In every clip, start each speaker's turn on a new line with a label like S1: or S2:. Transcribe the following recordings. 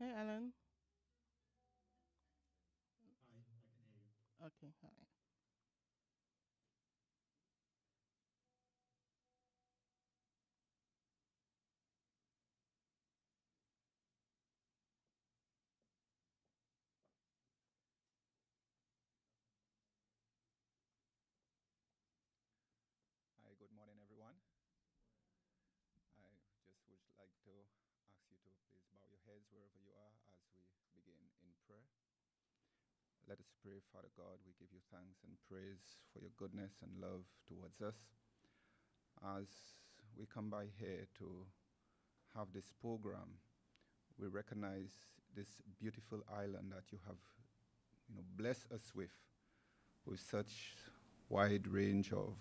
S1: Hey, Alan.
S2: Hi, I can hear you.
S1: Okay, all right.
S3: Hi, good morning, everyone. I just would like to ask you to please bow your heads wherever you are as we begin in prayer. Let us pray. Father God, we give you thanks and praise for your goodness and love towards us. As we come by here to have this program, we recognize this beautiful island that you have blessed us with such wide range of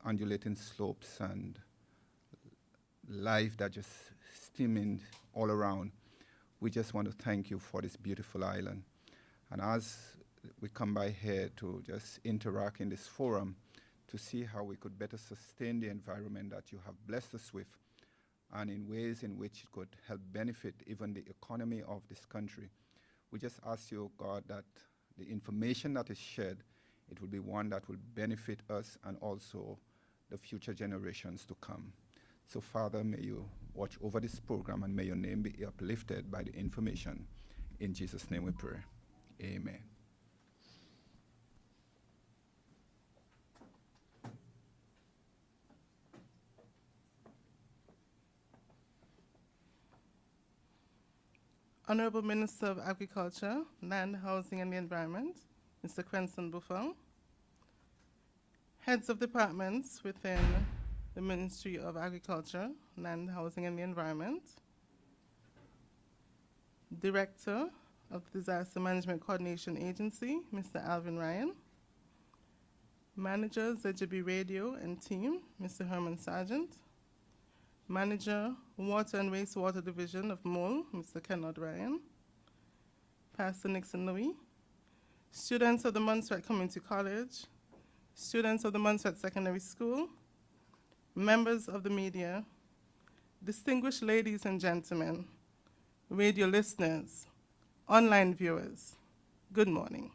S3: undulating slopes and life that just steaming all around. We just want to thank you for this beautiful island. And as we come by here to just interact in this forum to see how we could better sustain the environment that you have blessed us with and in ways in which it could help benefit even the economy of this country, we just ask you, God, that the information that is shared, it will be one that will benefit us and also the future generations to come. So, Father, may you watch over this program and may your name be uplifted by the information. In Jesus' name we pray. Amen.
S1: Honorable Minister of Agriculture, Land, Housing and the Environment, Mr. Crenson Buffon. Heads of departments within the Ministry of Agriculture, Land, Housing and the Environment. Director of the Disaster Management Coordination Agency, Mr. Alvin Ryan. Manager, ZGB Radio and team, Mr. Herman Sargent. Manager, Water and Wastewater Division of MOL, Mr. Kennard Ryan. Pastor Nixon Louis. Students of the Montserrat Community College. Students of the Montserrat Secondary School. Members of the media. Distinguished ladies and gentlemen. Radio listeners. Online viewers. Good morning.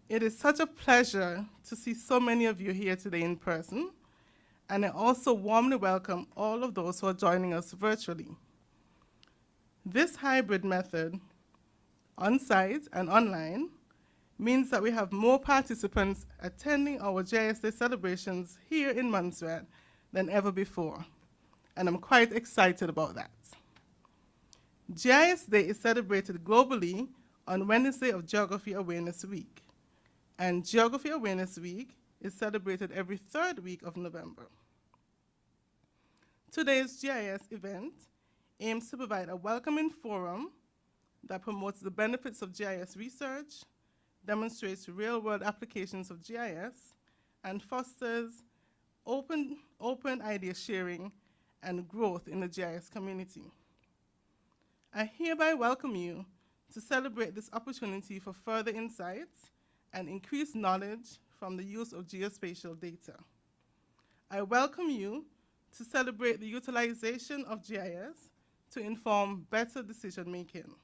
S1: It is such a pleasure to see so many of you here today in person, and I also warmly welcome all of those who are joining us virtually. This hybrid method, on-site and online, means that we have more participants attending our GIS Day celebrations here in Montserrat than ever before, and I'm quite excited about that. GIS Day is celebrated globally on Wednesday of Geography Awareness Week, and Geography Awareness Week is celebrated every third week of November. Today's GIS event aims to provide a welcoming forum that promotes the benefits of GIS research, demonstrates real-world applications of GIS, and fosters open idea sharing and growth in the GIS community. I hereby welcome you to celebrate this opportunity for further insights and increased knowledge from the use of geospatial data. I welcome you to celebrate the utilization of GIS to inform better decision-making.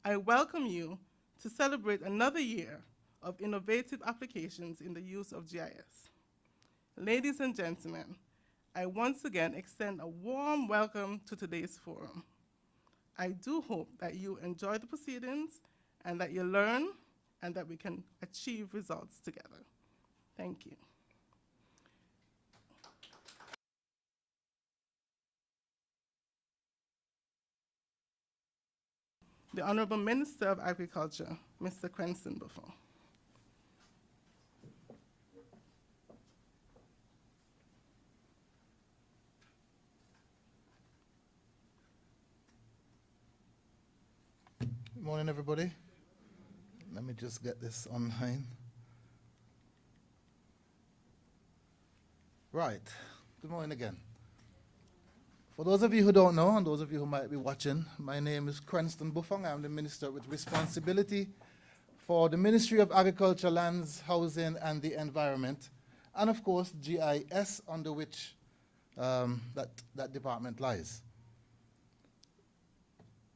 S1: I welcome you to celebrate another year of innovative applications in the use of GIS. Ladies and gentlemen, I once again extend a warm welcome to today's forum. I do hope that you enjoy the proceedings and that you learn and that we can achieve results together. Thank you. The Honorable Minister of Agriculture, Mr. Crenson Buffon.
S2: Good morning, everybody. Let me just get this online. Right. Good morning again. For those of you who don't know, and those of you who might be watching, my name is Crenson Buffon. I'm the Minister with responsibility for the Ministry of Agriculture, Lands, Housing and the Environment, and of course GIS, under which that department lies.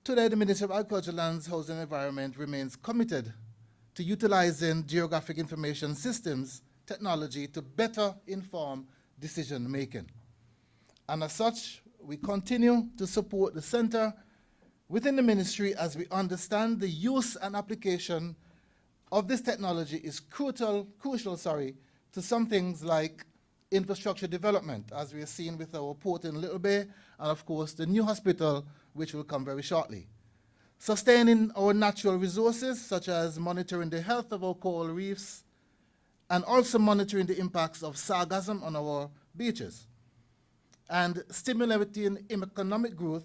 S2: Today, the Ministry of Agriculture, Lands, Housing and Environment remains committed to utilizing geographic information systems technology to better inform decision making. And as such, we continue to support the center within the ministry as we understand the use and application of this technology is crucial to some things like infrastructure development, as we are seeing with our port in Little Bay, and of course the new hospital, which will come very shortly. Sustaining our natural resources, such as monitoring the health of our coral reefs, and also monitoring the impacts of sargassum on our beaches. And stimulating economic growth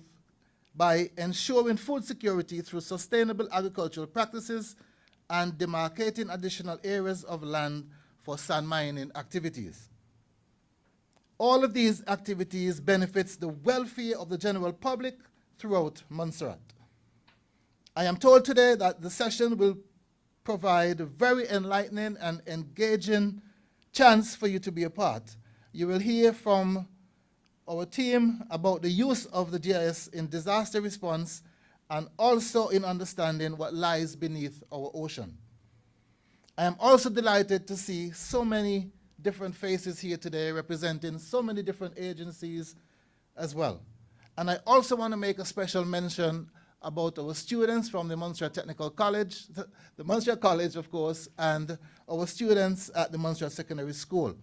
S2: by ensuring food security through sustainable agricultural practices and demarcating additional areas of land for sand mining activities. All of these activities benefits the welfare of the general public throughout Montserrat. I am told today that the session will provide a very enlightening and engaging chance for you to be a part. You will hear from our team about the use of the GIS in disaster response and also in understanding what lies beneath our ocean. I am also delighted to see so many different faces here today representing so many different agencies as well. And I also want to make a special mention about our students from the Montserrat Technical College, the Montserrat College, of course, and our students at the Montserrat Secondary School.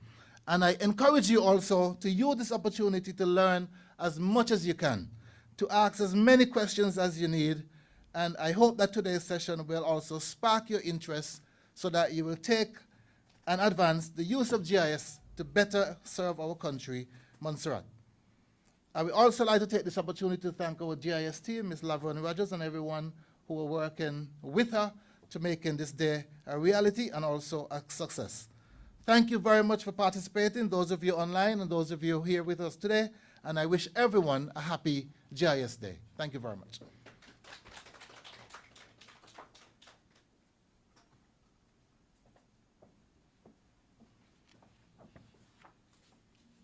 S2: And I encourage you also to use this opportunity to learn as much as you can, to ask as many questions as you need, and I hope that today's session will also spark your interest so that you will take and advance the use of GIS to better serve our country, Montserrat. I would also like to take this opportunity to thank our GIS team, Ms. Laverne Rogers, and everyone who are working with her to making this day a reality and also a success. Thank you very much for participating, those of you online and those of you here with us today, and I wish everyone a happy GIS Day. Thank you very much.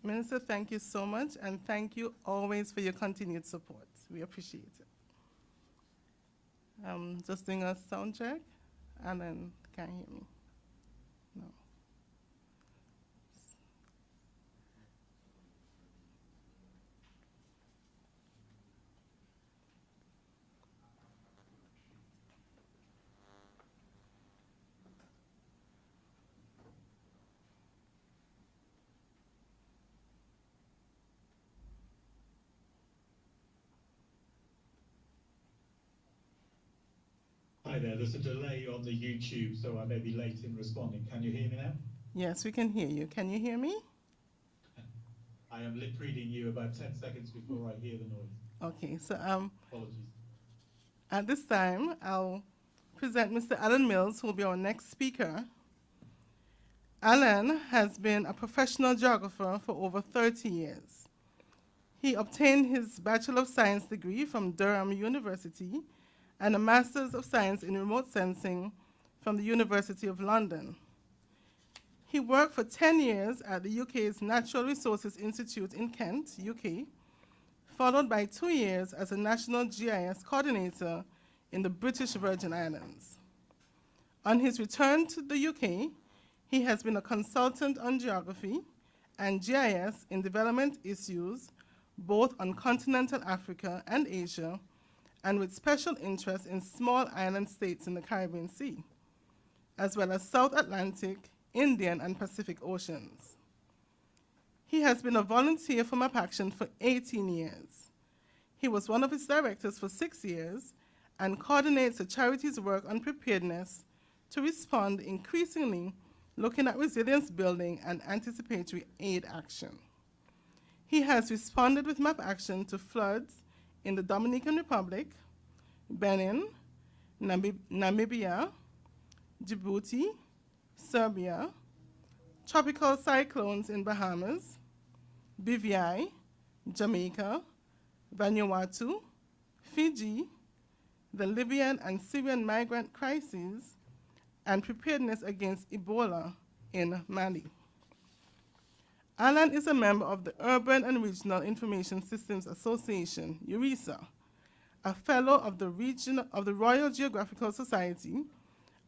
S1: Minister, thank you so much, and thank you always for your continued support. We appreciate it. Just doing a sound check, and then can't hear me. No.
S4: Hi there, there's a delay on the YouTube, so I may be late in responding. Can you hear me now?
S1: Yes, we can hear you. Can you hear me?
S4: I am lip reading you about 10 seconds before I hear the noise.
S1: Okay, so
S4: Apologies.
S1: at this time, I'll present Mr. Alan Mills, who will be our next speaker. Alan has been a professional geographer for over 30 years. He obtained his Bachelor of Science degree from Durham University and a Master's of Science in Remote Sensing from the University of London. He worked for 10 years at the UK's Natural Resources Institute in Kent, UK, followed by 2 years as a National GIS Coordinator in the British Virgin Islands. On his return to the UK, he has been a consultant on geography and GIS in development issues, both on continental Africa and Asia, and with special interest in small island states in the Caribbean Sea, as well as South Atlantic, Indian, and Pacific Oceans. He has been a volunteer for MapAction for 18 years. He was one of its directors for 6 years and coordinates the charity's work on preparedness to respond increasingly looking at resilience building and anticipatory aid action. He has responded with MapAction to floods in the Dominican Republic, Benin, Namibia, Djibouti, Serbia, tropical cyclones in Bahamas, BVI, Jamaica, Vanuatu, Fiji, the Libyan and Syrian migrant crises, and preparedness against Ebola in Mali. Alan is a member of the Urban and Regional Information Systems Association, URISA, a fellow of the Royal Geographical Society,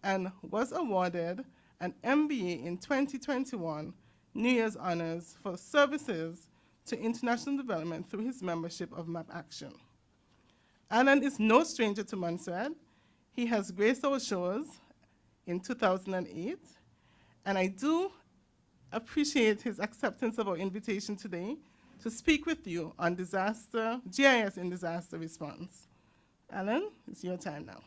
S1: and was awarded an MBA in 2021 New Year's Honors for services to international development through his membership of MapAction. Alan is no stranger to Montserrat. He has graced our shores in 2008, and I do appreciate his acceptance of our invitation today to speak with you on GIS in disaster response. Alan, it's your time now.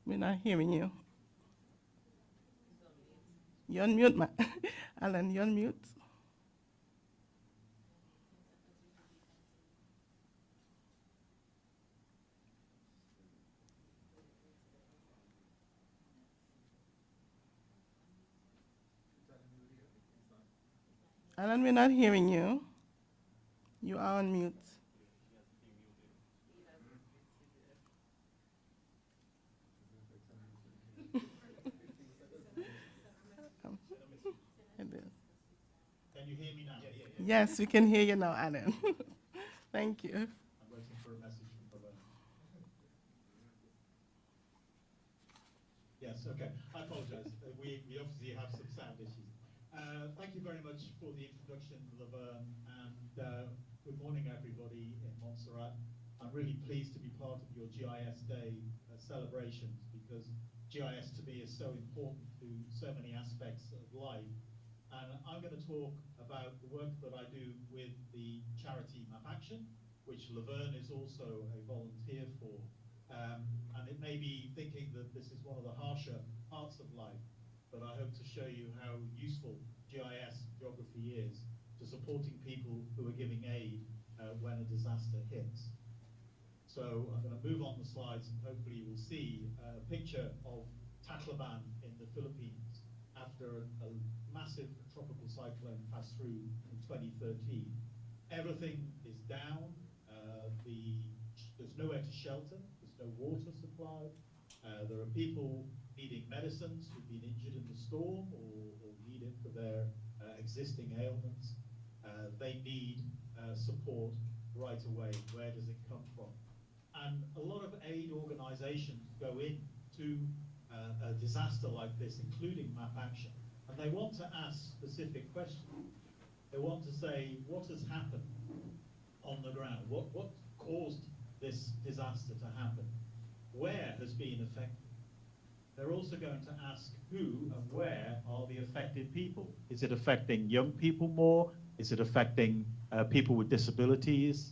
S1: We're not hearing you. You're on mute, Alan, you're on mute. Alan, we're not hearing you. You are on mute.
S4: Can you hear me now?
S1: Yes, we can hear you now, Alan. Thank you.
S4: I'm waiting for a message from Laverne. Yes, okay. I apologize. We obviously have some sound issues. Thank you very much for the introduction, Laverne, and good morning, everybody in Montserrat. I'm really pleased to be part of your GIS Day celebrations, because GIS to me is so important to so many aspects of life. And I'm going to talk about the work that I do with the charity MapAction, which Laverne is also a volunteer for. And it may be thinking that this is one of the harsher parts of life, but I hope to show you how useful GIS geography is to supporting people who are giving aid when a disaster hits. So I'm going to move on the slides, and hopefully you will see a picture of Tacloban in the Philippines after a massive tropical cyclone passed through in 2013. Everything is down. There's nowhere to shelter. There's no water supply. There are people needing medicines who've been injured in the storm or need it for their existing ailments. They need support right away. Where does it come from? And a lot of aid organizations go into a disaster like this, including MapAction, and they want to ask specific questions. They want to say, what has happened on the ground? What caused this disaster to happen? Where has been affected? They're also going to ask who and where are the affected people. Is it affecting young people more? Is it affecting people with disabilities?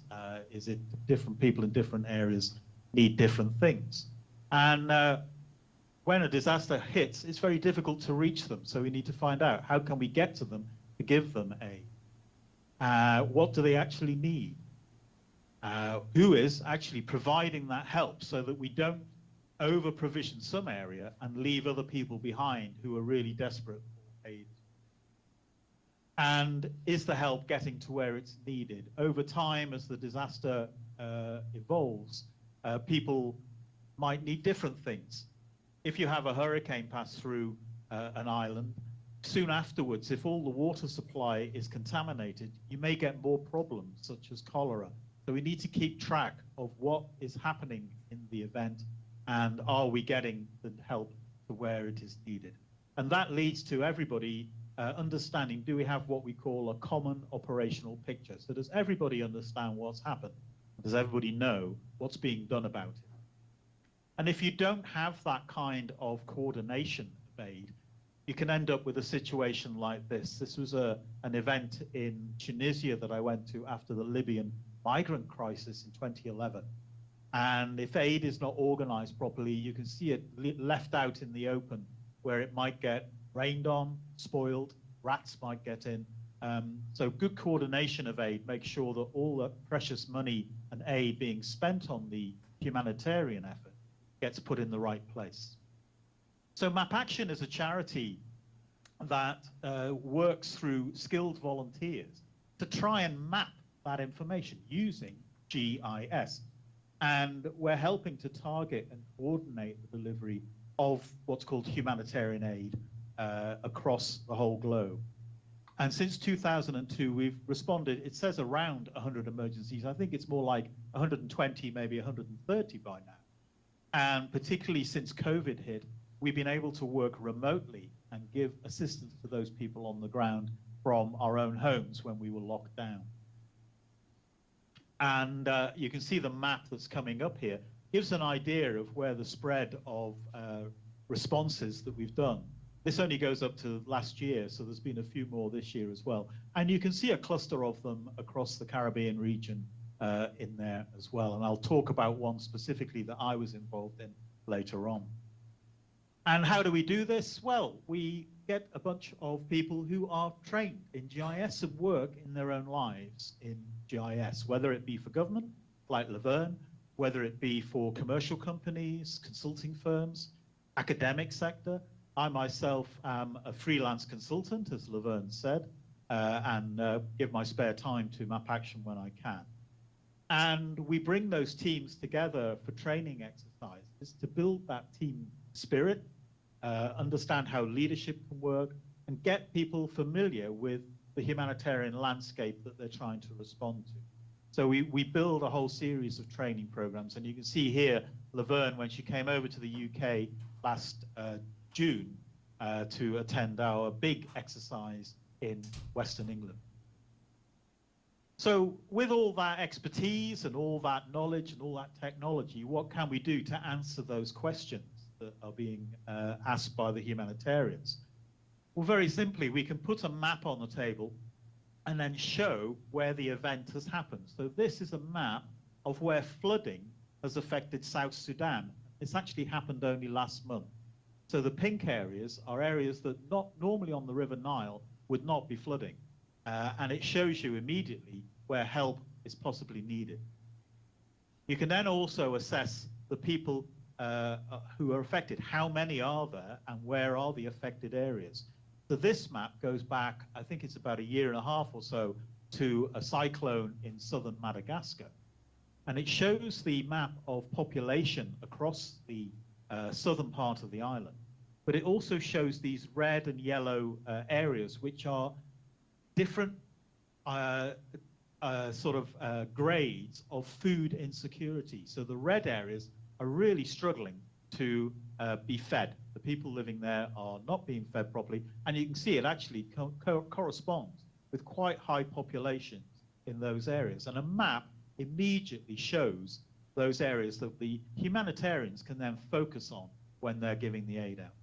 S4: Is it different people in different areas need different things? And when a disaster hits, it's very difficult to reach them. So we need to find out, how can we get to them to give them aid? What do they actually need? Who is actually providing that help, so that we don't over-provision some area and leave other people behind who are really desperate for aid? And is the help getting to where it's needed? Over time, as the disaster evolves, people might need different things. If you have a hurricane pass through an island, soon afterwards, if all the water supply is contaminated, you may get more problems, such as cholera. So we need to keep track of what is happening in the event, and are we getting the help to where it is needed? And that leads to everybody understanding, do we have what we call a common operational picture? So does everybody understand what's happened? Does everybody know what's being done about it? And if you don't have that kind of coordination of aid, you can end up with a situation like this. This was an event in Tunisia that I went to after the Libyan migrant crisis in 2011. And if aid is not organized properly, you can see it left out in the open, where it might get rained on, spoiled, rats might get in. So good coordination of aid makes sure that all the precious money and aid being spent on the humanitarian effort gets put in the right place. So MapAction is a charity that works through skilled volunteers to try and map that information using GIS. And we're helping to target and coordinate the delivery of what's called humanitarian aid across the whole globe. And since 2002, we've responded, it says around 100 emergencies. I think it's more like 120, maybe 130 by now. And particularly since COVID hit, we've been able to work remotely and give assistance to those people on the ground from our own homes when we were locked down. And you can see the map that's coming up here gives an idea of where the spread of responses that we've done. This only goes up to last year, so there's been a few more this year as well. And you can see a cluster of them across the Caribbean region in there as well. And I'll talk about one specifically that I was involved in later on. And how do we do this? Well, we get a bunch of people who are trained in GIS and work in their own lives in GIS, whether it be for government, like Laverne, whether it be for commercial companies, consulting firms, academic sector. I myself am a freelance consultant, as Laverne said, and give my spare time to MapAction when I can. And we bring those teams together for training exercises to build that team spirit, understand how leadership can work, and get people familiar with the humanitarian landscape that they're trying to respond to. So we build a whole series of training programs. And you can see here, Laverne, when she came over to the UK last June to attend our big exercise in Western England. So with all that expertise and all that knowledge and all that technology, what can we do to answer those questions that are being asked by the humanitarians? Well, very simply, we can put a map on the table and then show where the event has happened. So this is a map of where flooding has affected South Sudan. It's actually happened only last month. So the pink areas are areas that not normally on the River Nile would not be flooding. And it shows you immediately where help is possibly needed. You can then also assess the people who are affected. How many are there and where are the affected areas? So this map goes back, I think it's about a year and a half or so, to a cyclone in southern Madagascar. And it shows the map of population across the southern part of the island. But it also shows these red and yellow areas, which are different grades of food insecurity. So the red areas are really struggling to be fed. The people living there are not being fed properly. And you can see it actually corresponds with quite high populations in those areas. And a map immediately shows those areas that the humanitarians can then focus on when they're giving the aid out.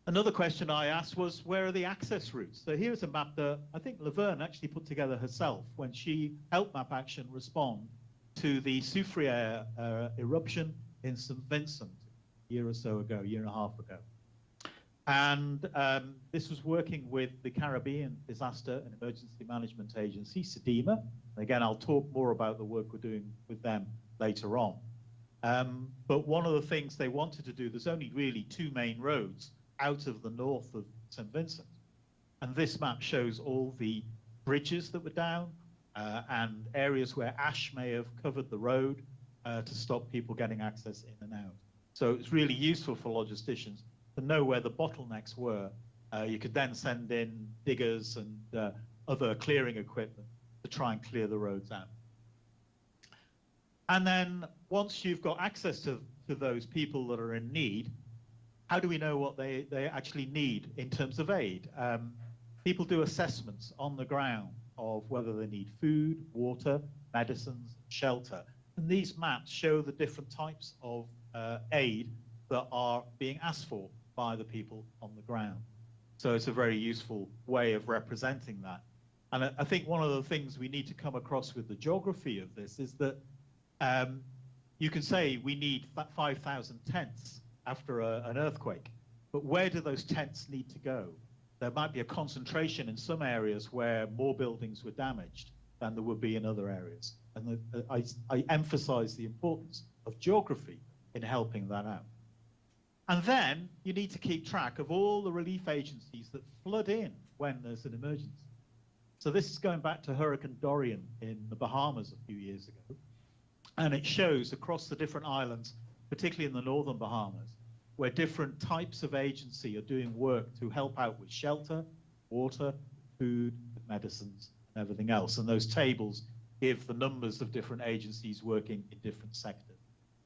S4: Another question I asked was, where are the access routes? So here's a map that I think Laverne actually put together herself when she helped MapAction respond to the Soufriere eruption in St. Vincent a year or so ago, year and a half ago. And this was working with the Caribbean Disaster and Emergency Management Agency, SEDEMA. Again, I'll talk more about the work we're doing with them later on. But one of the things they wanted to do, there's only really two main roads out of the north of St. Vincent. And this map shows all the bridges that were down and areas where ash may have covered the road to stop people getting access in and out. So it's really useful for logisticians to know where the bottlenecks were. You could then send in diggers and other clearing equipment to try and clear the roads out. And then once you've got access to those people that are in need, how do we know what they actually need in terms of aid? People do assessments on the ground of whether they need food, water, medicines, shelter. And these maps show the different types of aid that are being asked for by the people on the ground. So it's a very useful way of representing that. And I think one of the things we need to come across with the geography of this is that you can say we need 5,000 tents after an earthquake, but where do those tents need to go? There might be a concentration in some areas where more buildings were damaged than there would be in other areas. And I emphasize the importance of geography in helping that out. And then you need to keep track of all the relief agencies that flood in when there's an emergency. So this is going back to Hurricane Dorian in the Bahamas a few years ago. And it shows across the different islands, particularly in the northern Bahamas, where different types of agency are doing work to help out with shelter, water, food, medicines, and everything else. And those tables give the numbers of different agencies working in different sectors.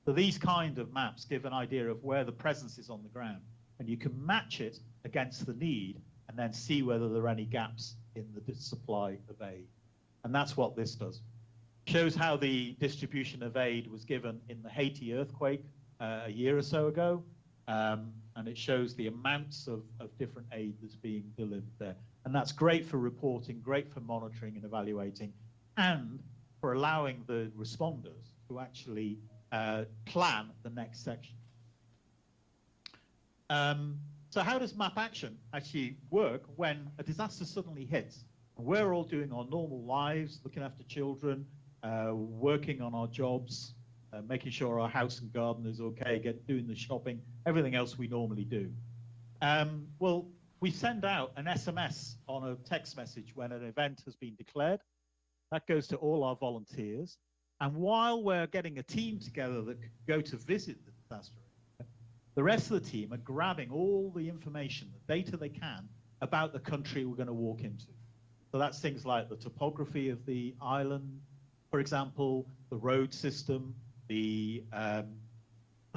S4: So these kind of maps give an idea of where the presence is on the ground, and you can match it against the need and then see whether there are any gaps in the supply of aid. And that's what this does. Shows how the distribution of aid was given in the Haiti earthquake a year or so ago. And it shows the amounts of different aid that's being delivered there. And that's great for reporting, great for monitoring and evaluating, and for allowing the responders to actually plan the next section. So how does MapAction actually work when a disaster suddenly hits? We're all doing our normal lives, looking after children, working on our jobs, making sure our house and garden is okay, doing the shopping, everything else we normally do. Well, we send out an SMS on a text message when an event has been declared. That goes to all our volunteers. And while we're getting a team together that could go to visit the disaster area, the rest of the team are grabbing all the information, the data they can, about the country we're going to walk into. So that's things like the topography of the island, for example, the road system, the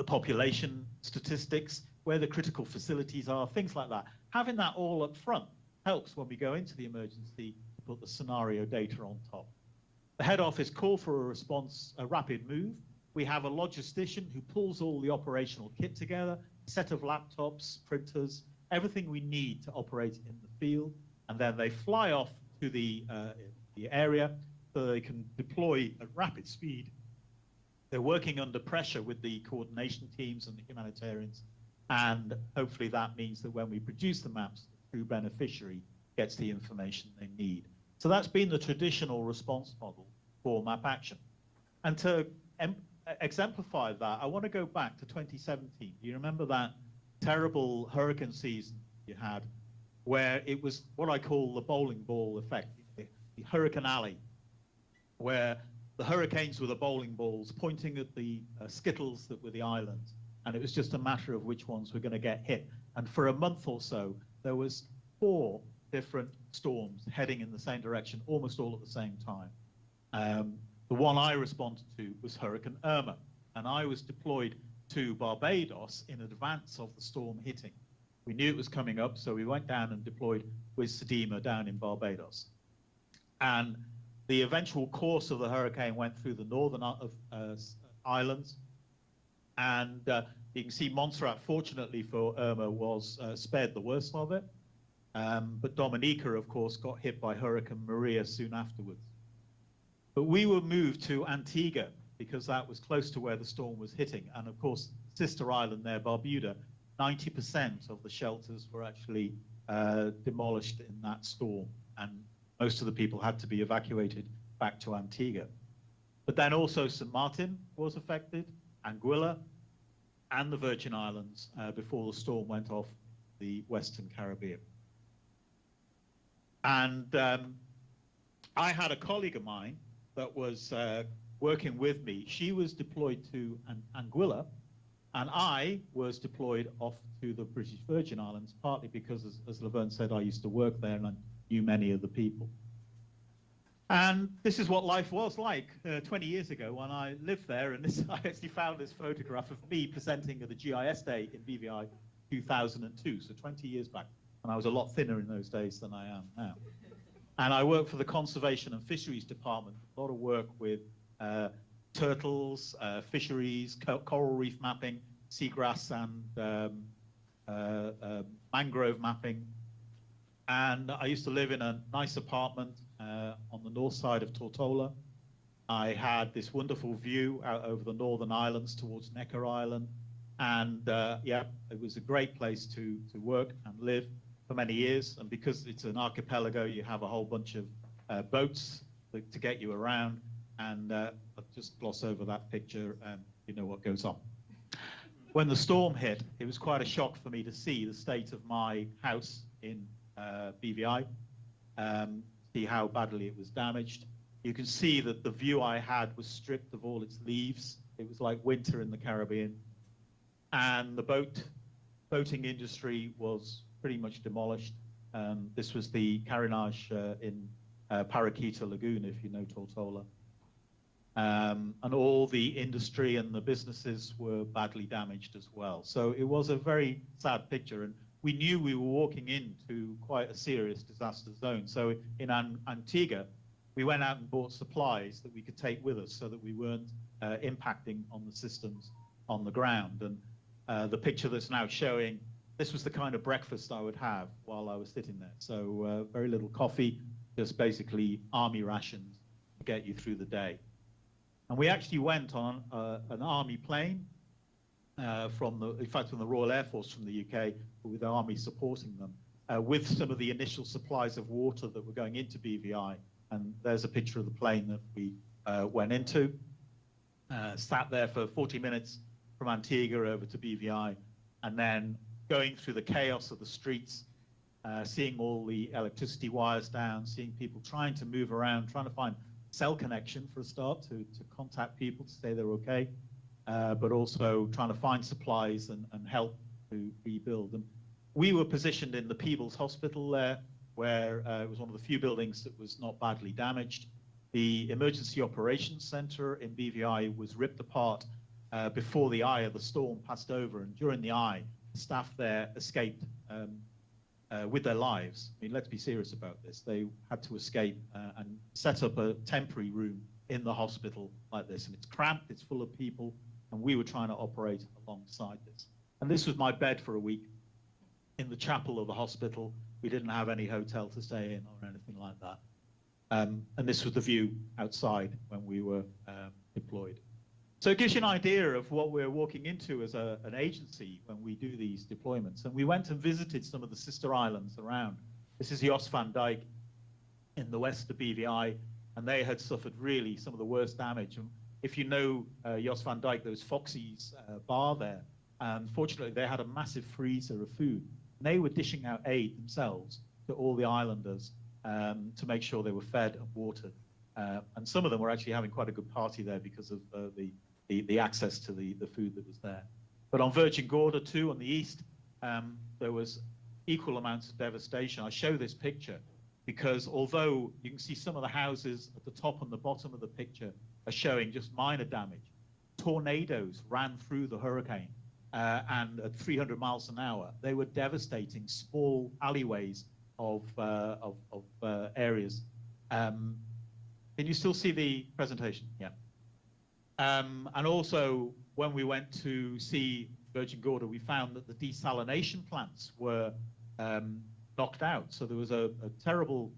S4: population statistics, where the critical facilities are, things like that. Having that all up front helps when we go into the emergency to put the scenario data on top. The head office call for a response, a rapid move. We have a logistician who pulls all the operational kit together, a set of laptops, printers, everything we need to operate in the field, and then they fly off to the area so they can deploy at rapid speed. They're working under pressure with the coordination teams and the humanitarians, and hopefully that means that when we produce the maps, the true beneficiary gets the information they need. So that's been the traditional response model for MapAction. And to exemplify that, I want to go back to 2017. Do you remember that terrible hurricane season you had, where it was what I call the bowling ball effect, the Hurricane Alley, where the hurricanes were the bowling balls pointing at the skittles that were the islands, and it was just a matter of which ones were going to get hit. And for a month or so, there was 4 different storms heading in the same direction, almost all at the same time. The one I responded to was Hurricane Irma, and I was deployed to Barbados in advance of the storm hitting. We knew it was coming up, so we went down and deployed with Sedema down in Barbados. And the eventual course of the hurricane went through the northern islands, and you can see Montserrat, fortunately for Irma, was spared the worst of it. But Dominica, of course, got hit by Hurricane Maria soon afterwards. But we were moved to Antigua because that was close to where the storm was hitting. And of course, sister island there, Barbuda, 90% of the shelters were actually demolished in that storm. And most of the people had to be evacuated back to Antigua. But then also St. Martin was affected, Anguilla, and the Virgin Islands before the storm went off the Western Caribbean. And I had a colleague of mine that was working with me. She was deployed to Anguilla, and I was deployed off to the British Virgin Islands, partly because, as Laverne said, I used to work there and I knew many of the people. And this is what life was like 20 years ago when I lived there. And I actually found this photograph of me presenting at the GIS Day in BVI 2002, so 20 years back. And I was a lot thinner in those days than I am now. And I worked for the Conservation and Fisheries Department, a lot of work with turtles, fisheries, coral reef mapping, seagrass and mangrove mapping. And I used to live in a nice apartment on the north side of Tortola. I had this wonderful view out over the northern islands towards Necker Island. And yeah, it was a great place to work and live for many years. And because it's an archipelago, you have a whole bunch of boats to get you around. And I'll just gloss over that picture and you know what goes on. When the storm hit, it was quite a shock for me to see the state of my house in BVI, see how badly it was damaged. You can see that the view I had was stripped of all its leaves. It was like winter in the Caribbean. And the boating industry was pretty much demolished. This was the carronage in Paraquita Lagoon, if you know Tortola. And all the industry and the businesses were badly damaged as well. So it was a very sad picture. And we knew we were walking into quite a serious disaster zone. So in Antigua, we went out and bought supplies that we could take with us so that we weren't impacting on the systems on the ground. And the picture that's now showing, this was the kind of breakfast I would have while I was sitting there. So very little coffee, just basically army rations to get you through the day. And we actually went on an army plane from the Royal Air Force from the UK, with the army supporting them, with some of the initial supplies of water that were going into BVI. And there's a picture of the plane that we went into, sat there for 40 minutes from Antigua over to BVI, and then going through the chaos of the streets, seeing all the electricity wires down, seeing people trying to move around, trying to find cell connection for a start to contact people to say they're okay, but also trying to find supplies and help to rebuild them. We were positioned in the Peebles Hospital there, where it was one of the few buildings that was not badly damaged. The Emergency Operations Center in BVI was ripped apart before the eye of the storm passed over, and during the eye, the staff there escaped with their lives. I mean, let's be serious about this. They had to escape and set up a temporary room in the hospital like this, and it's cramped, it's full of people, and we were trying to operate alongside this. And this was my bed for a week in the chapel of the hospital. We didn't have any hotel to stay in or anything like that. And this was the view outside when we were deployed. So it gives you an idea of what we're walking into as an agency when we do these deployments. And we went and visited some of the sister islands around. This is Jos van Dijk in the west of BVI, and they had suffered really some of the worst damage. And if you know Jos van Dijk, there was Foxy's bar there. And fortunately, they had a massive freezer of food. And they were dishing out aid themselves to all the islanders to make sure they were fed and watered. And some of them were actually having quite a good party there because of the access to the food that was there. But on Virgin Gorda too, on the east, there was equal amounts of devastation. I show this picture because although you can see some of the houses at the top and the bottom of the picture are showing just minor damage, tornadoes ran through the hurricane and at 300 miles an hour, they were devastating small alleyways of areas. Can you still see the presentation? Yeah. And also, when we went to see Virgin Gorda, we found that the desalination plants were knocked out. So there was a terrible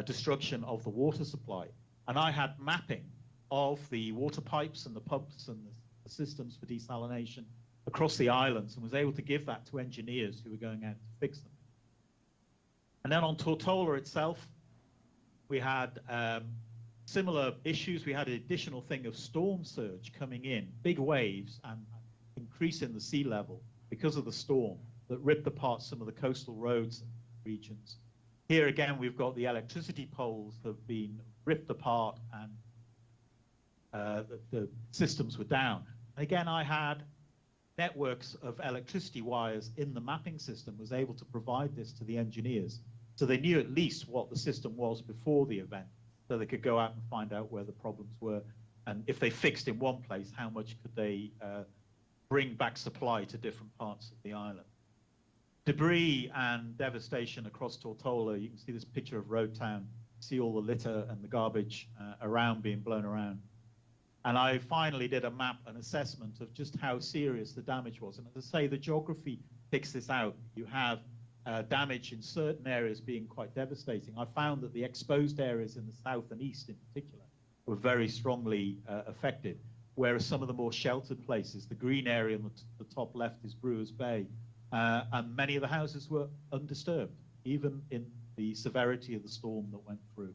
S4: destruction of the water supply. And I had mapping of the water pipes and the pumps and the systems for desalination across the islands, and was able to give that to engineers who were going out to fix them. And then on Tortola itself, we had similar issues. We had an additional thing of storm surge coming in, big waves, and increasing the sea level because of the storm that ripped apart some of the coastal roads and regions. Here again, we've got the electricity poles that have been ripped apart, and the systems were down. And again, I had networks of electricity wires in the mapping system, was able to provide this to the engineers. So they knew at least what the system was before the event, so they could go out and find out where the problems were. And if they fixed in one place, how much could they bring back supply to different parts of the island. Debris and devastation across Tortola. You can see this picture of Road Town, see all the litter and the garbage around being blown around. And I finally did a map, an assessment of just how serious the damage was. And as I say, the geography picks this out. You have damage in certain areas being quite devastating. I found that the exposed areas in the south and east in particular were very strongly affected, whereas some of the more sheltered places, the green area on the top left is Brewers Bay, and many of the houses were undisturbed, even in the severity of the storm that went through.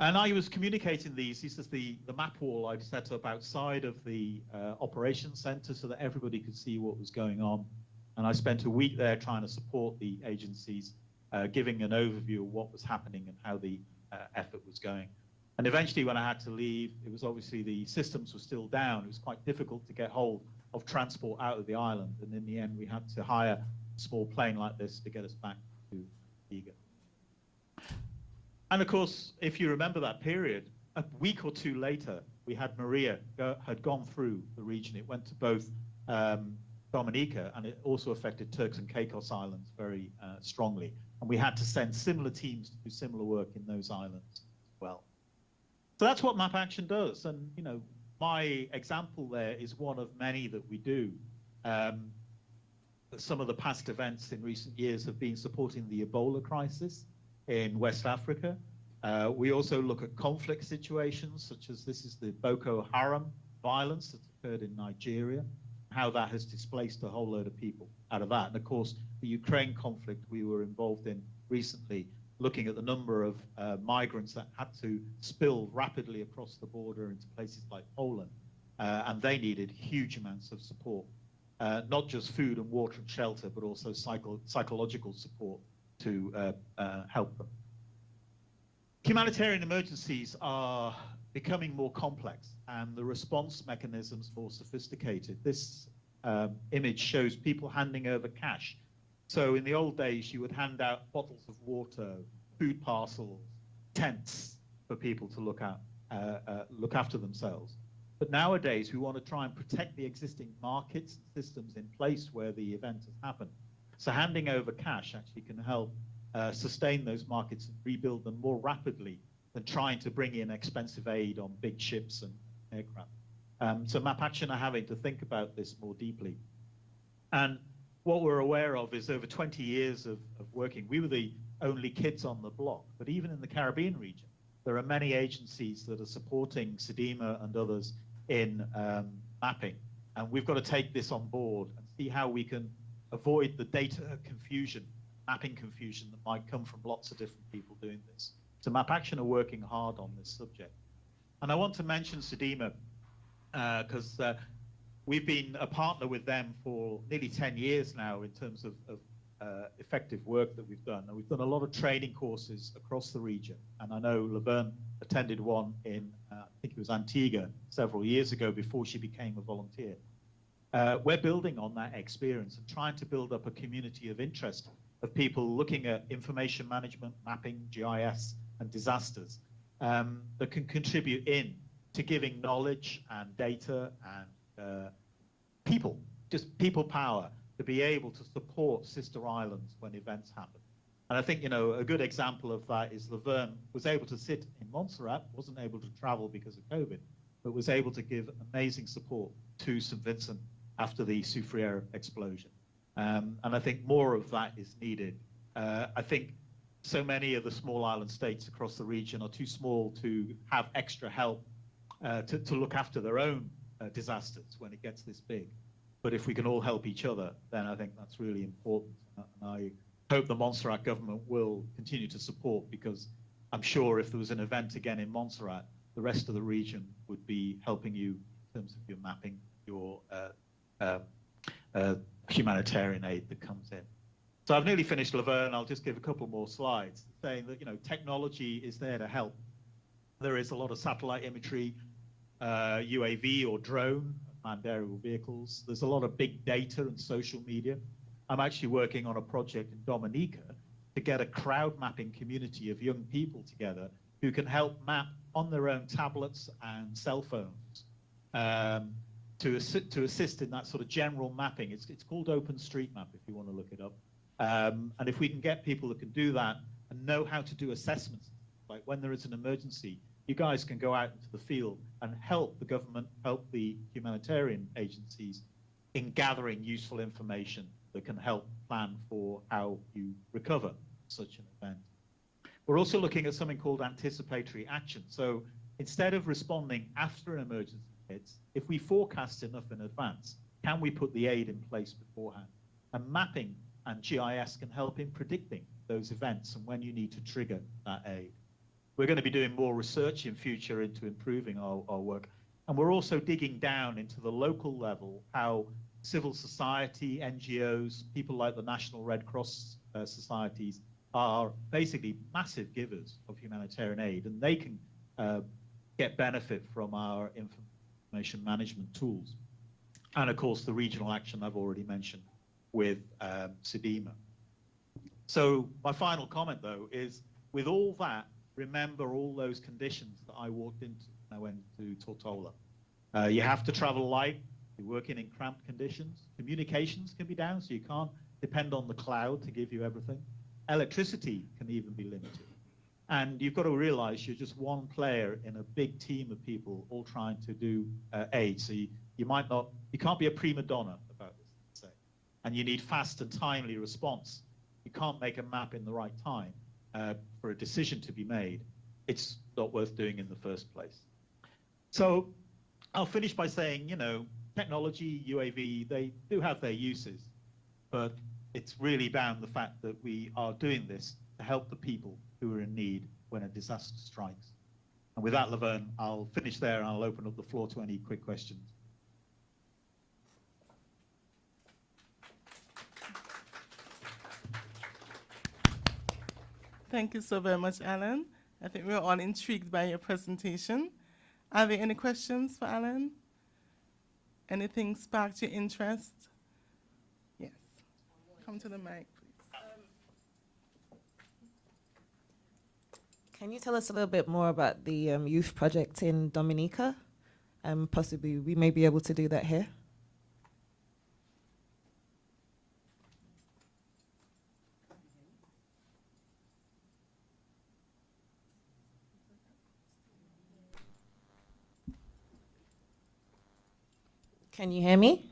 S4: And I was communicating these. This is the map wall I'd set up outside of the operations center so that everybody could see what was going on. And I spent a week there trying to support the agencies, giving an overview of what was happening and how the effort was going. And eventually when I had to leave, it was obviously the systems were still down. It was quite difficult to get hold of transport out of the island. And in the end, we had to hire a small plane like this to get us back to Antigua. And of course, if you remember that period, a week or two later, we had Maria had gone through the region. It went to both Dominica, and it also affected Turks and Caicos Islands very strongly. And we had to send similar teams to do similar work in those islands as well. So that's what MapAction does. And you know, my example there is one of many that we do. Some of the past events in recent years have been supporting the Ebola crisis in West Africa. We also look at conflict situations, such as this is the Boko Haram violence that's occurred in Nigeria, how that has displaced a whole load of people out of that. And of course, the Ukraine conflict we were involved in recently, looking at the number of migrants that had to spill rapidly across the border into places like Poland. And they needed huge amounts of support, not just food and water and shelter, but also psychological support to help them. Humanitarian emergencies are becoming more complex and the response mechanisms more sophisticated. This image shows people handing over cash. So in the old days, you would hand out bottles of water, food parcels, tents for people to look after themselves. But nowadays, we want to try and protect the existing markets and systems in place where the event has happened. So handing over cash actually can help sustain those markets and rebuild them more rapidly than trying to bring in expensive aid on big ships and aircraft. So MapAction are having to think about this more deeply. And what we're aware of is over 20 years of working, we were the only kids on the block, but even in the Caribbean region, there are many agencies that are supporting SEDIMA and others in mapping. And we've got to take this on board and see how we can avoid the data confusion, mapping confusion that might come from lots of different people doing this. So MapAction are working hard on this subject. And I want to mention SEDIMA because we've been a partner with them for nearly 10 years now in terms of effective work that we've done. And we've done a lot of training courses across the region. And I know Laverne attended one in, I think it was Antigua several years ago before she became a volunteer. We're building on that experience and trying to build up a community of interest of people looking at information management, mapping, GIS, and disasters that can contribute in to giving knowledge and data and people, just people power to be able to support sister islands when events happen. And I think, you know, a good example of that is Laverne was able to sit in Montserrat, wasn't able to travel because of COVID, but was able to give amazing support to St. Vincent after the Soufriere explosion. And I think more of that is needed. I think so many of the small island states across the region are too small to have extra help to look after their own disasters when it gets this big. But if we can all help each other, then I think that's really important. And I hope the Montserrat government will continue to support, because I'm sure if there was an event again in Montserrat, the rest of the region would be helping you in terms of your mapping, your humanitarian aid that comes in. So I've nearly finished, Laverne. I'll just give a couple more slides saying that, you know, technology is there to help. There is a lot of satellite imagery, UAV or drone, manned aerial vehicles. There's a lot of big data and social media. I'm actually working on a project in Dominica to get a crowd mapping community of young people together who can help map on their own tablets and cell phones to assist in that sort of general mapping. It's called OpenStreetMap if you want to look it up. And if we can get people that can do that and know how to do assessments, like when there is an emergency, you guys can go out into the field and help the government, help the humanitarian agencies in gathering useful information that can help plan for how you recover such an event. We're also looking at something called anticipatory action. So instead of responding after an emergency hits, if we forecast enough in advance, can we put the aid in place beforehand? And mapping and GIS can help in predicting those events and when you need to trigger that aid. We're going to be doing more research in future into improving our work. And we're also digging down into the local level, how civil society, NGOs, people like the National Red Cross societies are basically massive givers of humanitarian aid, and they can get benefit from our information management tools. And of course, the regional action I've already mentioned with SEDEMA. So my final comment, though, is with all that, remember all those conditions that I walked into when I went to Tortola. You have to travel light. You're working in cramped conditions. Communications can be down, so you can't depend on the cloud to give you everything. Electricity can even be limited. And you've got to realize you're just one player in a big team of people all trying to do aid. So you can't be a prima donna about this, let's say. And you need fast and timely response. You can't make a map in the right time for a decision to be made. It's not worth doing in the first place. So I'll finish by saying, you know, technology, UAV, they do have their uses, but it's really bound the fact that we are doing this to help the people who are in need when a disaster strikes. And with that, Laverne, I'll finish there and I'll open up the floor to any quick questions.
S1: Thank you so very much, Alan. I think we're all intrigued by your presentation. Are there any questions for Alan? Anything sparked your interest? Yes. Come to the mic, please.
S5: Can you tell us a little bit more about the youth project in Dominica? Possibly we may be able to do that here. Can you hear me?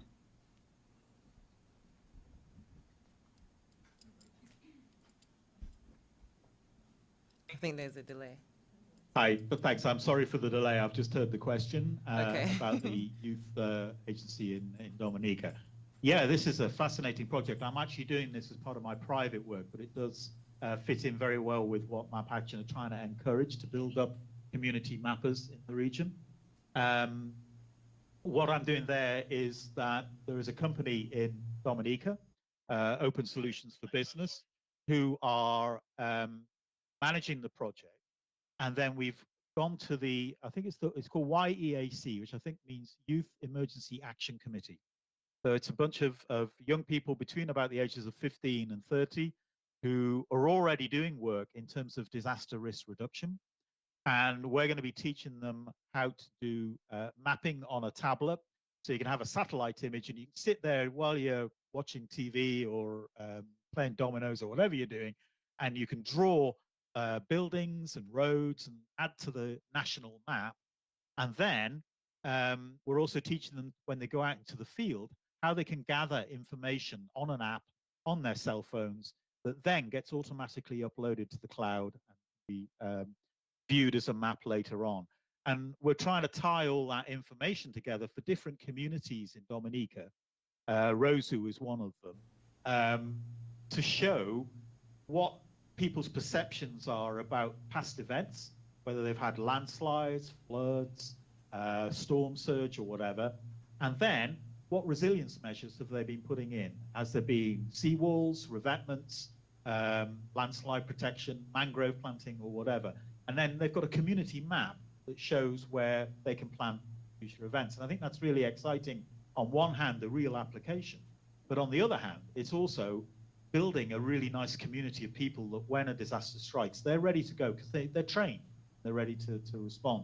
S5: I think there's a delay.
S4: Hi, but thanks. I'm sorry for the delay. I've just heard the question
S5: Okay.
S4: about the youth agency in Dominica. Yeah, this is a fascinating project. I'm actually doing this as part of my private work, but it does fit in very well with what MapAction are trying to encourage to build up community mappers in the region. What I'm doing there is that there is a company in Dominica, Open Solutions for Business, who are managing the project. And then we've gone to I think it's called YEAC, which I think means Youth Emergency Action Committee. So it's a bunch of young people between about the ages of 15 and 30 who are already doing work in terms of disaster risk reduction. And we're going to be teaching them how to do mapping on a tablet. So you can have a satellite image and you can sit there while you're watching TV or playing dominoes or whatever you're doing, and you can draw buildings and roads and add to the national map. And then we're also teaching them when they go out into the field how they can gather information on an app on their cell phones that then gets automatically uploaded to the cloud and be viewed as a map later on. And we're trying to tie all that information together for different communities in Dominica. Rosu is one of them, to show what people's perceptions are about past events, whether they've had landslides, floods, storm surge or whatever, and then what resilience measures have they been putting in? Has there been seawalls, revetments, landslide protection, mangrove planting or whatever? And then they've got a community map that shows where they can plan future events. And I think that's really exciting. On one hand, the real application, but on the other hand, it's also building a really nice community of people that when a disaster strikes, they're ready to go because they're trained, they're ready to respond.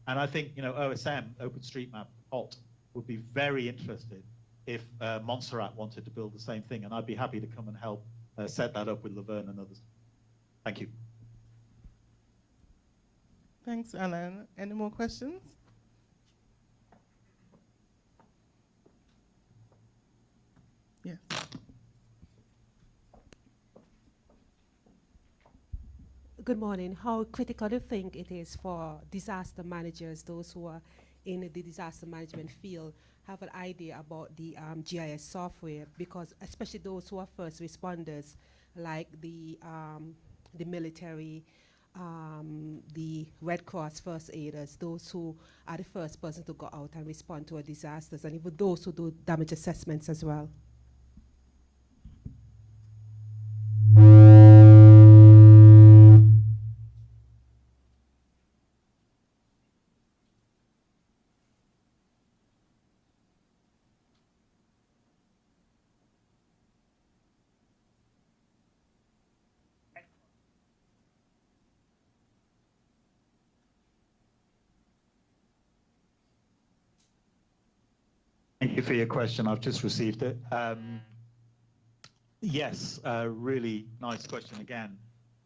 S4: And I think, you know, OSM, OpenStreetMap, HOT, would be very interested if Montserrat wanted to build the same thing. And I'd be happy to come and help set that up with Laverne and others. Thank you.
S1: Thanks, Alan. Any more questions? Yes.
S6: Good morning. How critical do you think it is for disaster managers, those who are in the disaster management field, have an idea about the GIS software? Because especially those who are first responders, like the military, the Red Cross first aiders, those who are the first person to go out and respond to a disasters, and even those who do damage assessments as well.
S4: Thank you for your question. I've just received it. Yes, really nice question again.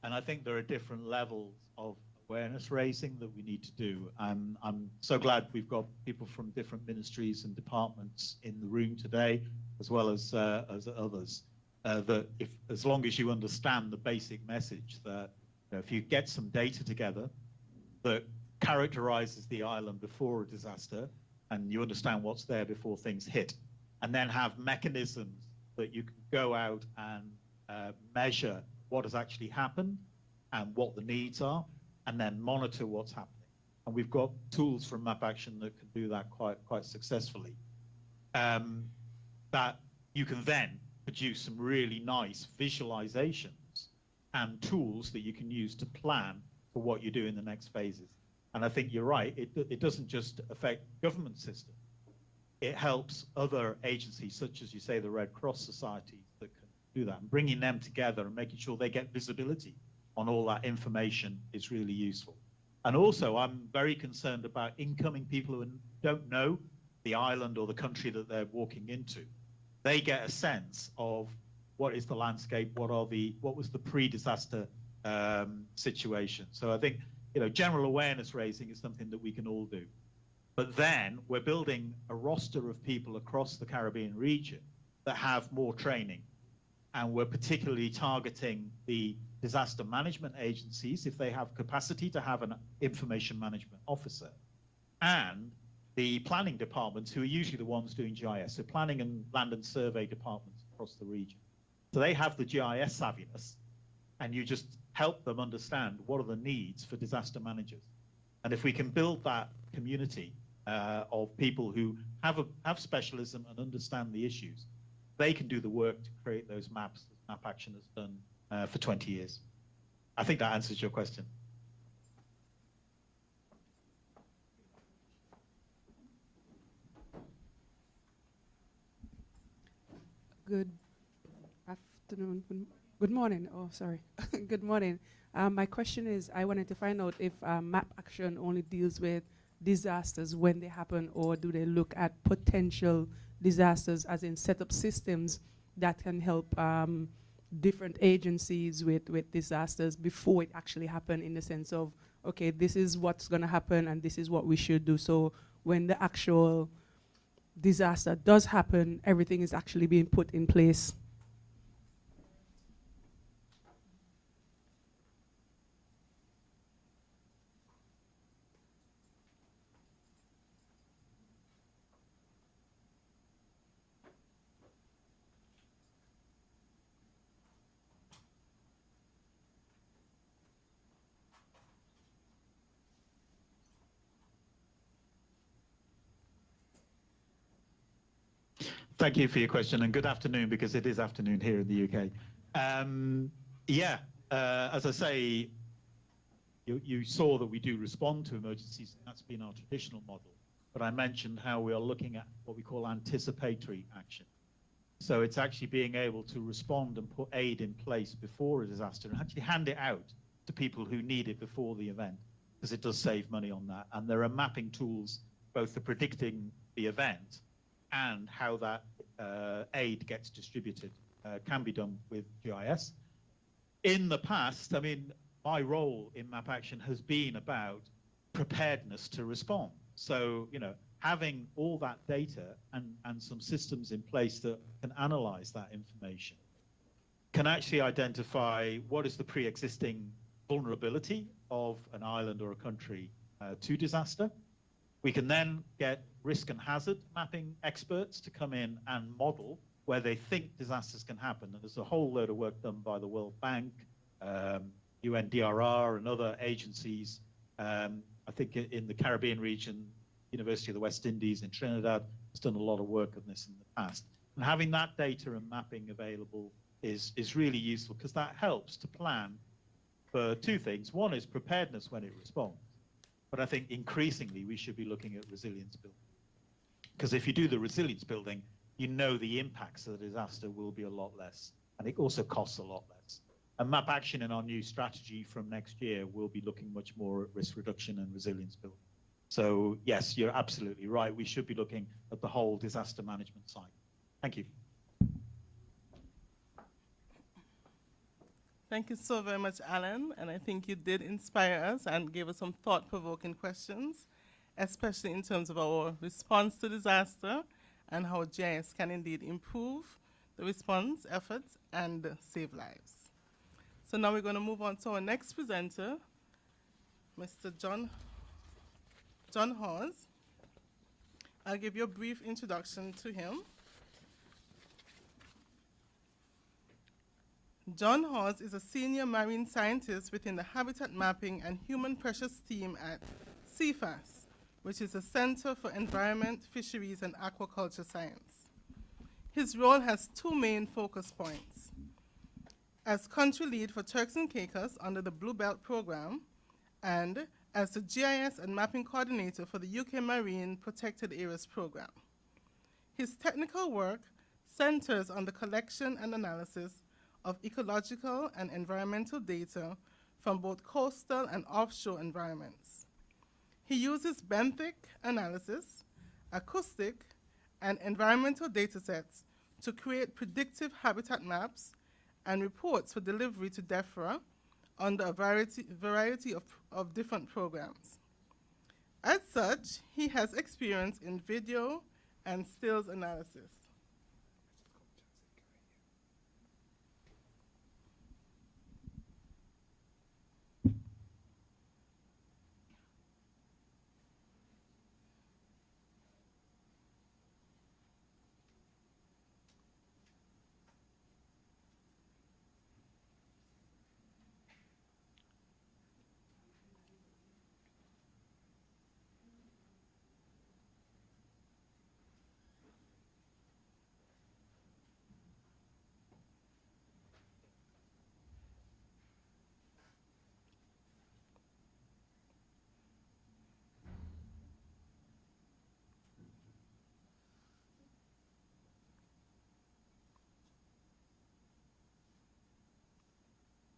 S4: And I think there are different levels of awareness raising that we need to do. I'm so glad we've got people from different ministries and departments in the room today, as well as others. That as long as you understand the basic message that if you get some data together that characterizes the island before a disaster, and you understand what's there before things hit, and then have mechanisms that you can go out and measure what has actually happened and what the needs are, and then monitor what's happening. And we've got tools from MapAction that can do that quite successfully. That you can then produce some really nice visualizations and tools that you can use to plan for what you do in the next phases. And I think you're right, it doesn't just affect government systems. It helps other agencies, such as you say, the Red Cross societies that can do that. And bringing them together and making sure they get visibility on all that information is really useful. And also, I'm very concerned about incoming people who don't know the island or the country that they're walking into. They get a sense of what is the landscape, what was the pre-disaster situation. So I think general awareness raising is something that we can all do. But then we're building a roster of people across the Caribbean region that have more training. And we're particularly targeting the disaster management agencies if they have capacity to have an information management officer, and the planning departments, who are usually the ones doing GIS, so planning and land and survey departments across the region. So they have the GIS savviness, and you just help them understand what are the needs for disaster managers. And if we can build that community of people who have specialism and understand the issues, they can do the work to create those maps that MapAction has done for 20 years. I think that answers your question.
S7: Good afternoon. Good morning. Oh, sorry. Good morning. My question is, I wanted to find out if MapAction only deals with disasters when they happen, or do they look at potential disasters, as in set up systems that can help different agencies with disasters before it actually happen, in the sense of, okay, this is what's going to happen and this is what we should do. So when the actual disaster does happen, everything is actually being put in place.
S4: Thank you for your question, and good afternoon, because it is afternoon here in the UK. As I say, you saw that we do respond to emergencies, and that's been our traditional model. But I mentioned how we are looking at what we call anticipatory action. So it's actually being able to respond and put aid in place before a disaster, and actually hand it out to people who need it before the event, because it does save money on that. And there are mapping tools, both for predicting the event and how that aid gets distributed, can be done with GIS. In the past, I mean, my role in MapAction has been about preparedness to respond. So, having all that data and some systems in place that can analyze that information can actually identify what is the pre-existing vulnerability of an island or a country to disaster. We can then get risk and hazard mapping experts to come in and model where they think disasters can happen. And there's a whole load of work done by the World Bank, UNDRR, and other agencies. I think in the Caribbean region, University of the West Indies in Trinidad has done a lot of work on this in the past. And having that data and mapping available is really useful, because that helps to plan for two things. One is preparedness when it responds. But I think increasingly we should be looking at resilience building. Because if you do the resilience building, the impacts of the disaster will be a lot less. And it also costs a lot less. And MapAction in our new strategy from next year will be looking much more at risk reduction and resilience building. So yes, you're absolutely right. We should be looking at the whole disaster management cycle. Thank you.
S1: Thank you so very much, Alan. And I think you did inspire us and gave us some thought-provoking questions, especially in terms of our response to disaster and how GIS can indeed improve the response efforts and save lives. So now we're going to move on to our next presenter, Mr. Jon Hawes. I'll give you a brief introduction to him. Jon Hawes is a senior marine scientist within the Habitat Mapping and Human Pressures team at Cefas, which is the Center for Environment, Fisheries and Aquaculture Science. His role has two main focus points. As country lead for Turks and Caicos under the Blue Belt program, and as the GIS and mapping coordinator for the UK Marine Protected Areas program. His technical work centers on the collection and analysis of ecological and environmental data from both coastal and offshore environments. He uses benthic analysis, acoustic, and environmental datasets to create predictive habitat maps and reports for delivery to DEFRA under a variety of different programs. As such, he has experience in video and stills analysis.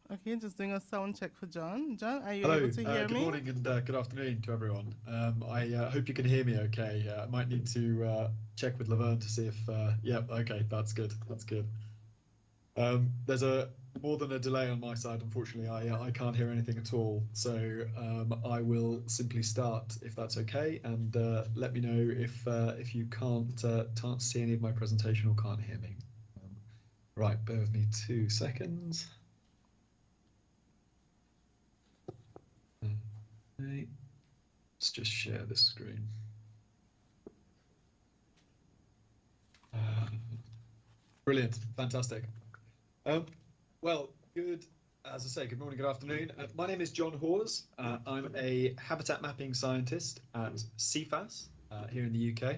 S1: Okay, just doing a sound check for John. John, are you able to hear me?
S8: Good morning and good afternoon to everyone. I hope you can hear me okay. I might need to check with Laverne to see if, yep, okay, that's good, that's good. There's more than a delay on my side, unfortunately. I can't hear anything at all. So I will simply start if that's okay, and let me know if you can't see any of my presentation or can't hear me. Right, bear with me 2 seconds. Okay. Let's just share this screen. Brilliant, fantastic. Well, good, as I say, good morning, good afternoon. My name is Jon Hawes. I'm a habitat mapping scientist at Cefas here in the UK.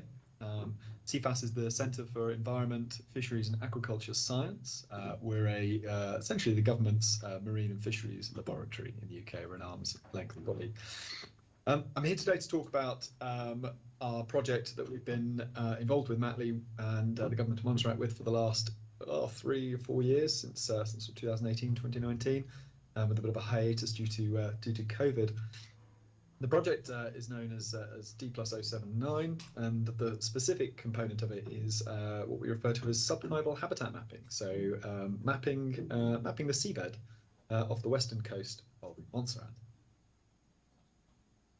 S8: Cefas is the Centre for Environment, Fisheries and Aquaculture Science. We're essentially the government's marine and fisheries laboratory in the UK. We're an arm's length body. I'm here today to talk about our project that we've been involved with Matley and the government of Montserrat with for the last 3 or 4 years, since 2018, 2019, with a bit of a hiatus due to COVID. The project is known as D+079, and the specific component of it is what we refer to as subtidal habitat mapping. So mapping the seabed off the western coast of Montserrat.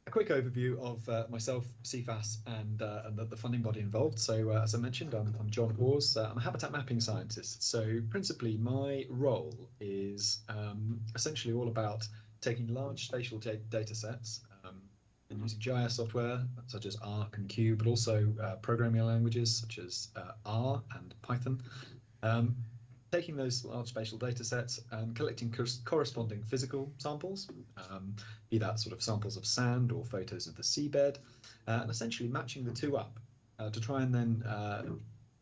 S8: A quick overview of myself, Cefas, and the funding body involved. So as I mentioned, I'm Jon Hawes. I'm a habitat mapping scientist. So principally my role is essentially all about taking large spatial data sets and using GIS software such as Arc and Q, but also programming languages such as R and Python. Taking those large spatial data sets and collecting corresponding physical samples, be that sort of samples of sand or photos of the seabed, and essentially matching the two up to try and then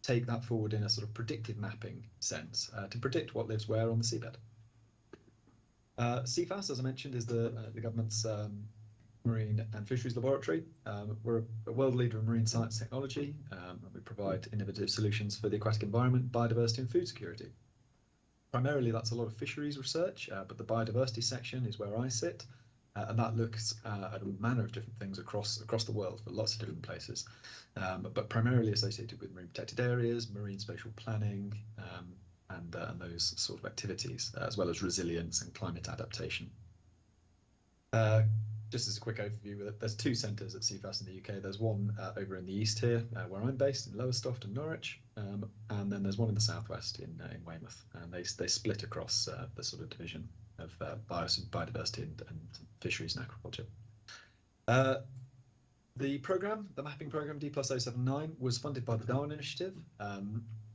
S8: take that forward in a sort of predictive mapping sense to predict what lives where on the seabed. Cefas, as I mentioned, is the government's marine and fisheries laboratory. We're a world leader in marine science technology, and we provide innovative solutions for the aquatic environment, biodiversity and food security. Primarily that's a lot of fisheries research, but the biodiversity section is where I sit, and that looks at a manner of different things across the world, but lots of different places, but primarily associated with marine protected areas, marine spatial planning, and those sort of activities, as well as resilience and climate adaptation. Just as a quick overview, there's two centres at Cefas in the UK. There's one over in the east here, where I'm based, in Lowestoft and Norwich, and then there's one in the southwest in Weymouth, and they split across the sort of division of biodiversity and fisheries and aquaculture. The programme, the mapping programme D+079, was funded by the Darwin Initiative.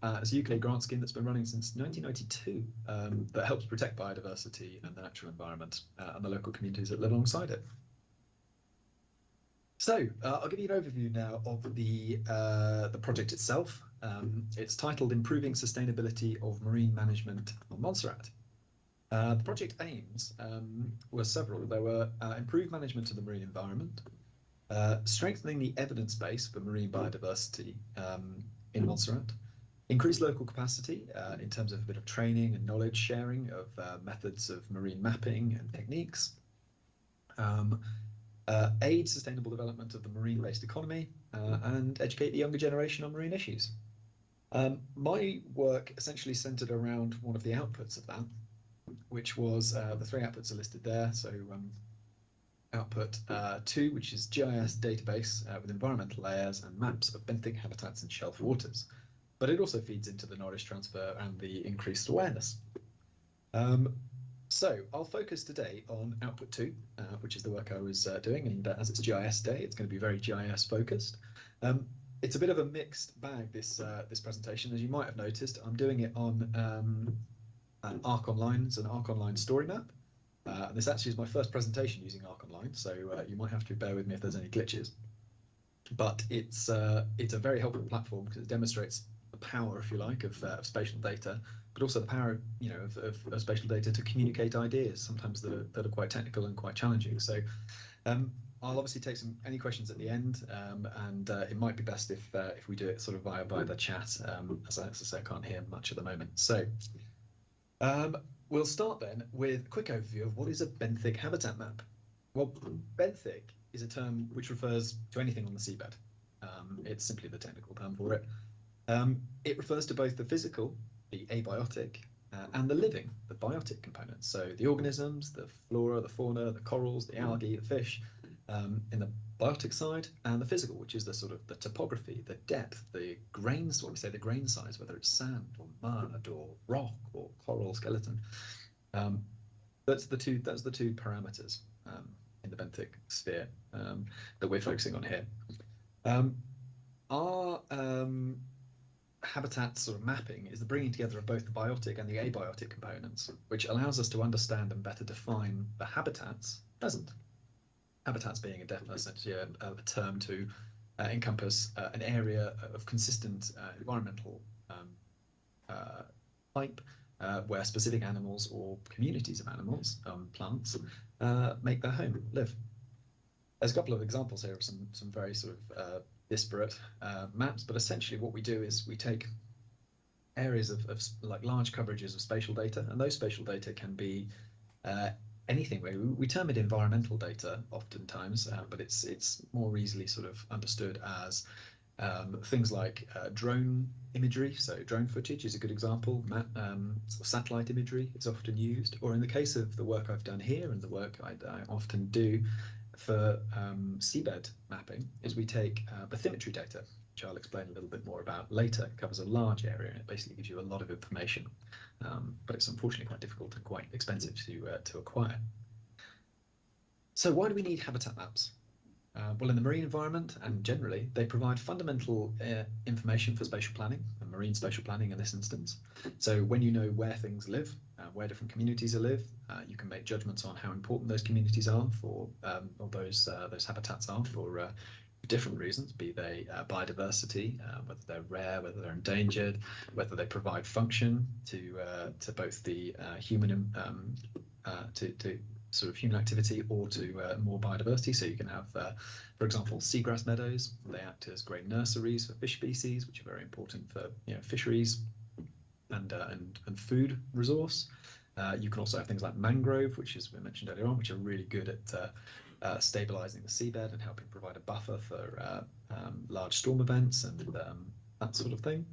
S8: It's a UK grant scheme that's been running since 1992 that helps protect biodiversity and the natural environment and the local communities that live alongside it. So I'll give you an overview now of the project itself. It's titled Improving Sustainability of Marine Management on Montserrat. The project aims were several. There were improved management of the marine environment, strengthening the evidence base for marine biodiversity in Montserrat, increase local capacity in terms of a bit of training and knowledge sharing of methods of marine mapping and techniques, aid sustainable development of the marine-based economy, and educate the younger generation on marine issues. My work essentially centered around one of the outputs of that, which was the three outputs are listed there. So output 2, which is GIS database with environmental layers and maps of benthic habitats and shelf waters. But it also feeds into the knowledge transfer and the increased awareness. So I'll focus today on output 2, which is the work I was doing, and as it's GIS day, it's going to be very GIS focused. It's a bit of a mixed bag, this presentation. As you might have noticed, I'm doing it on an Arc Online. It's an Arc Online story map. And this actually is my first presentation using Arc Online, so you might have to bear with me if there's any glitches. But it's a very helpful platform because it demonstrates the power, if you like, of spatial data, but also the power, of spatial data to communicate ideas, sometimes that are quite technical and quite challenging. So I'll obviously take any questions at the end, and it might be best if we do it sort of via the chat, as I say, I can't hear much at the moment. So we'll start then with a quick overview of what is a benthic habitat map. Well, benthic is a term which refers to anything on the seabed. It's simply the technical term for it. It refers to both the physical, the abiotic, and the living, the biotic components. So the organisms, the flora, the fauna, the corals, the algae, the fish, in the biotic side, and the physical, which is the sort of the topography, the depth, the grains, what we say, the grain size, whether it's sand or mud or rock or coral skeleton. That's the two parameters in the benthic sphere that we're focusing on here. Our habitat sort of mapping is the bringing together of both the biotic and the abiotic components, which allows us to understand and better define the habitats present. Habitats being essentially a term to encompass an area of consistent environmental type where specific animals or communities of animals, plants, make their home, live. There's a couple of examples here of some very sort of disparate maps, but essentially what we do is we take areas of like large coverages of spatial data, and those spatial data can be anything really. We term it environmental data oftentimes, but it's more easily sort of understood as things like drone imagery. So drone footage is a good example. Sort of satellite imagery is often used, or in the case of the work I've done here and the work I often do for seabed mapping, is we take bathymetry data, which I'll explain a little bit more about later. It covers a large area and it basically gives you a lot of information, but it's unfortunately quite difficult and quite expensive to acquire. So why do we need habitat maps? Well, in the marine environment and generally, they provide fundamental information for spatial planning, and marine spatial planning in this instance. So when you know where things live, where different communities live, you can make judgments on how important those communities are for, or those habitats are for different reasons, be they biodiversity, whether they're rare, whether they're endangered, whether they provide function to both the human to sort of human activity or to more biodiversity. So you can have, for example, seagrass meadows. They act as great nurseries for fish species, which are very important for fisheries and food resource. You can also have things like mangrove, which is we mentioned earlier on, which are really good at stabilizing the seabed and helping provide a buffer for large storm events and that sort of thing.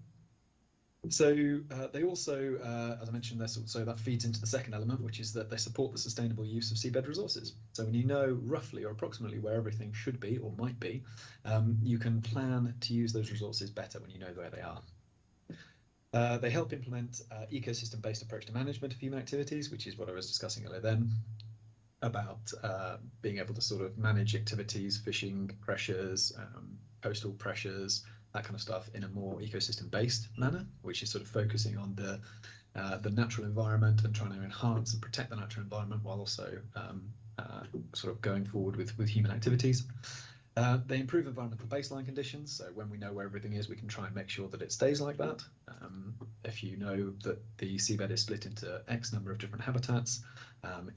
S8: So they also, as I mentioned, so that feeds into the second element, which is that they support the sustainable use of seabed resources. So when you know roughly or approximately where everything should be or might be, you can plan to use those resources better when you know where they are. They help implement ecosystem-based approach to management of human activities, which is what I was discussing earlier then, about being able to sort of manage activities, fishing pressures, coastal pressures, that kind of stuff in a more ecosystem-based manner, which is sort of focusing on the natural environment and trying to enhance and protect the natural environment while also sort of going forward with human activities. They improve environmental baseline conditions, so when we know where everything is, we can try and make sure that it stays like that. If you know that the seabed is split into X number of different habitats,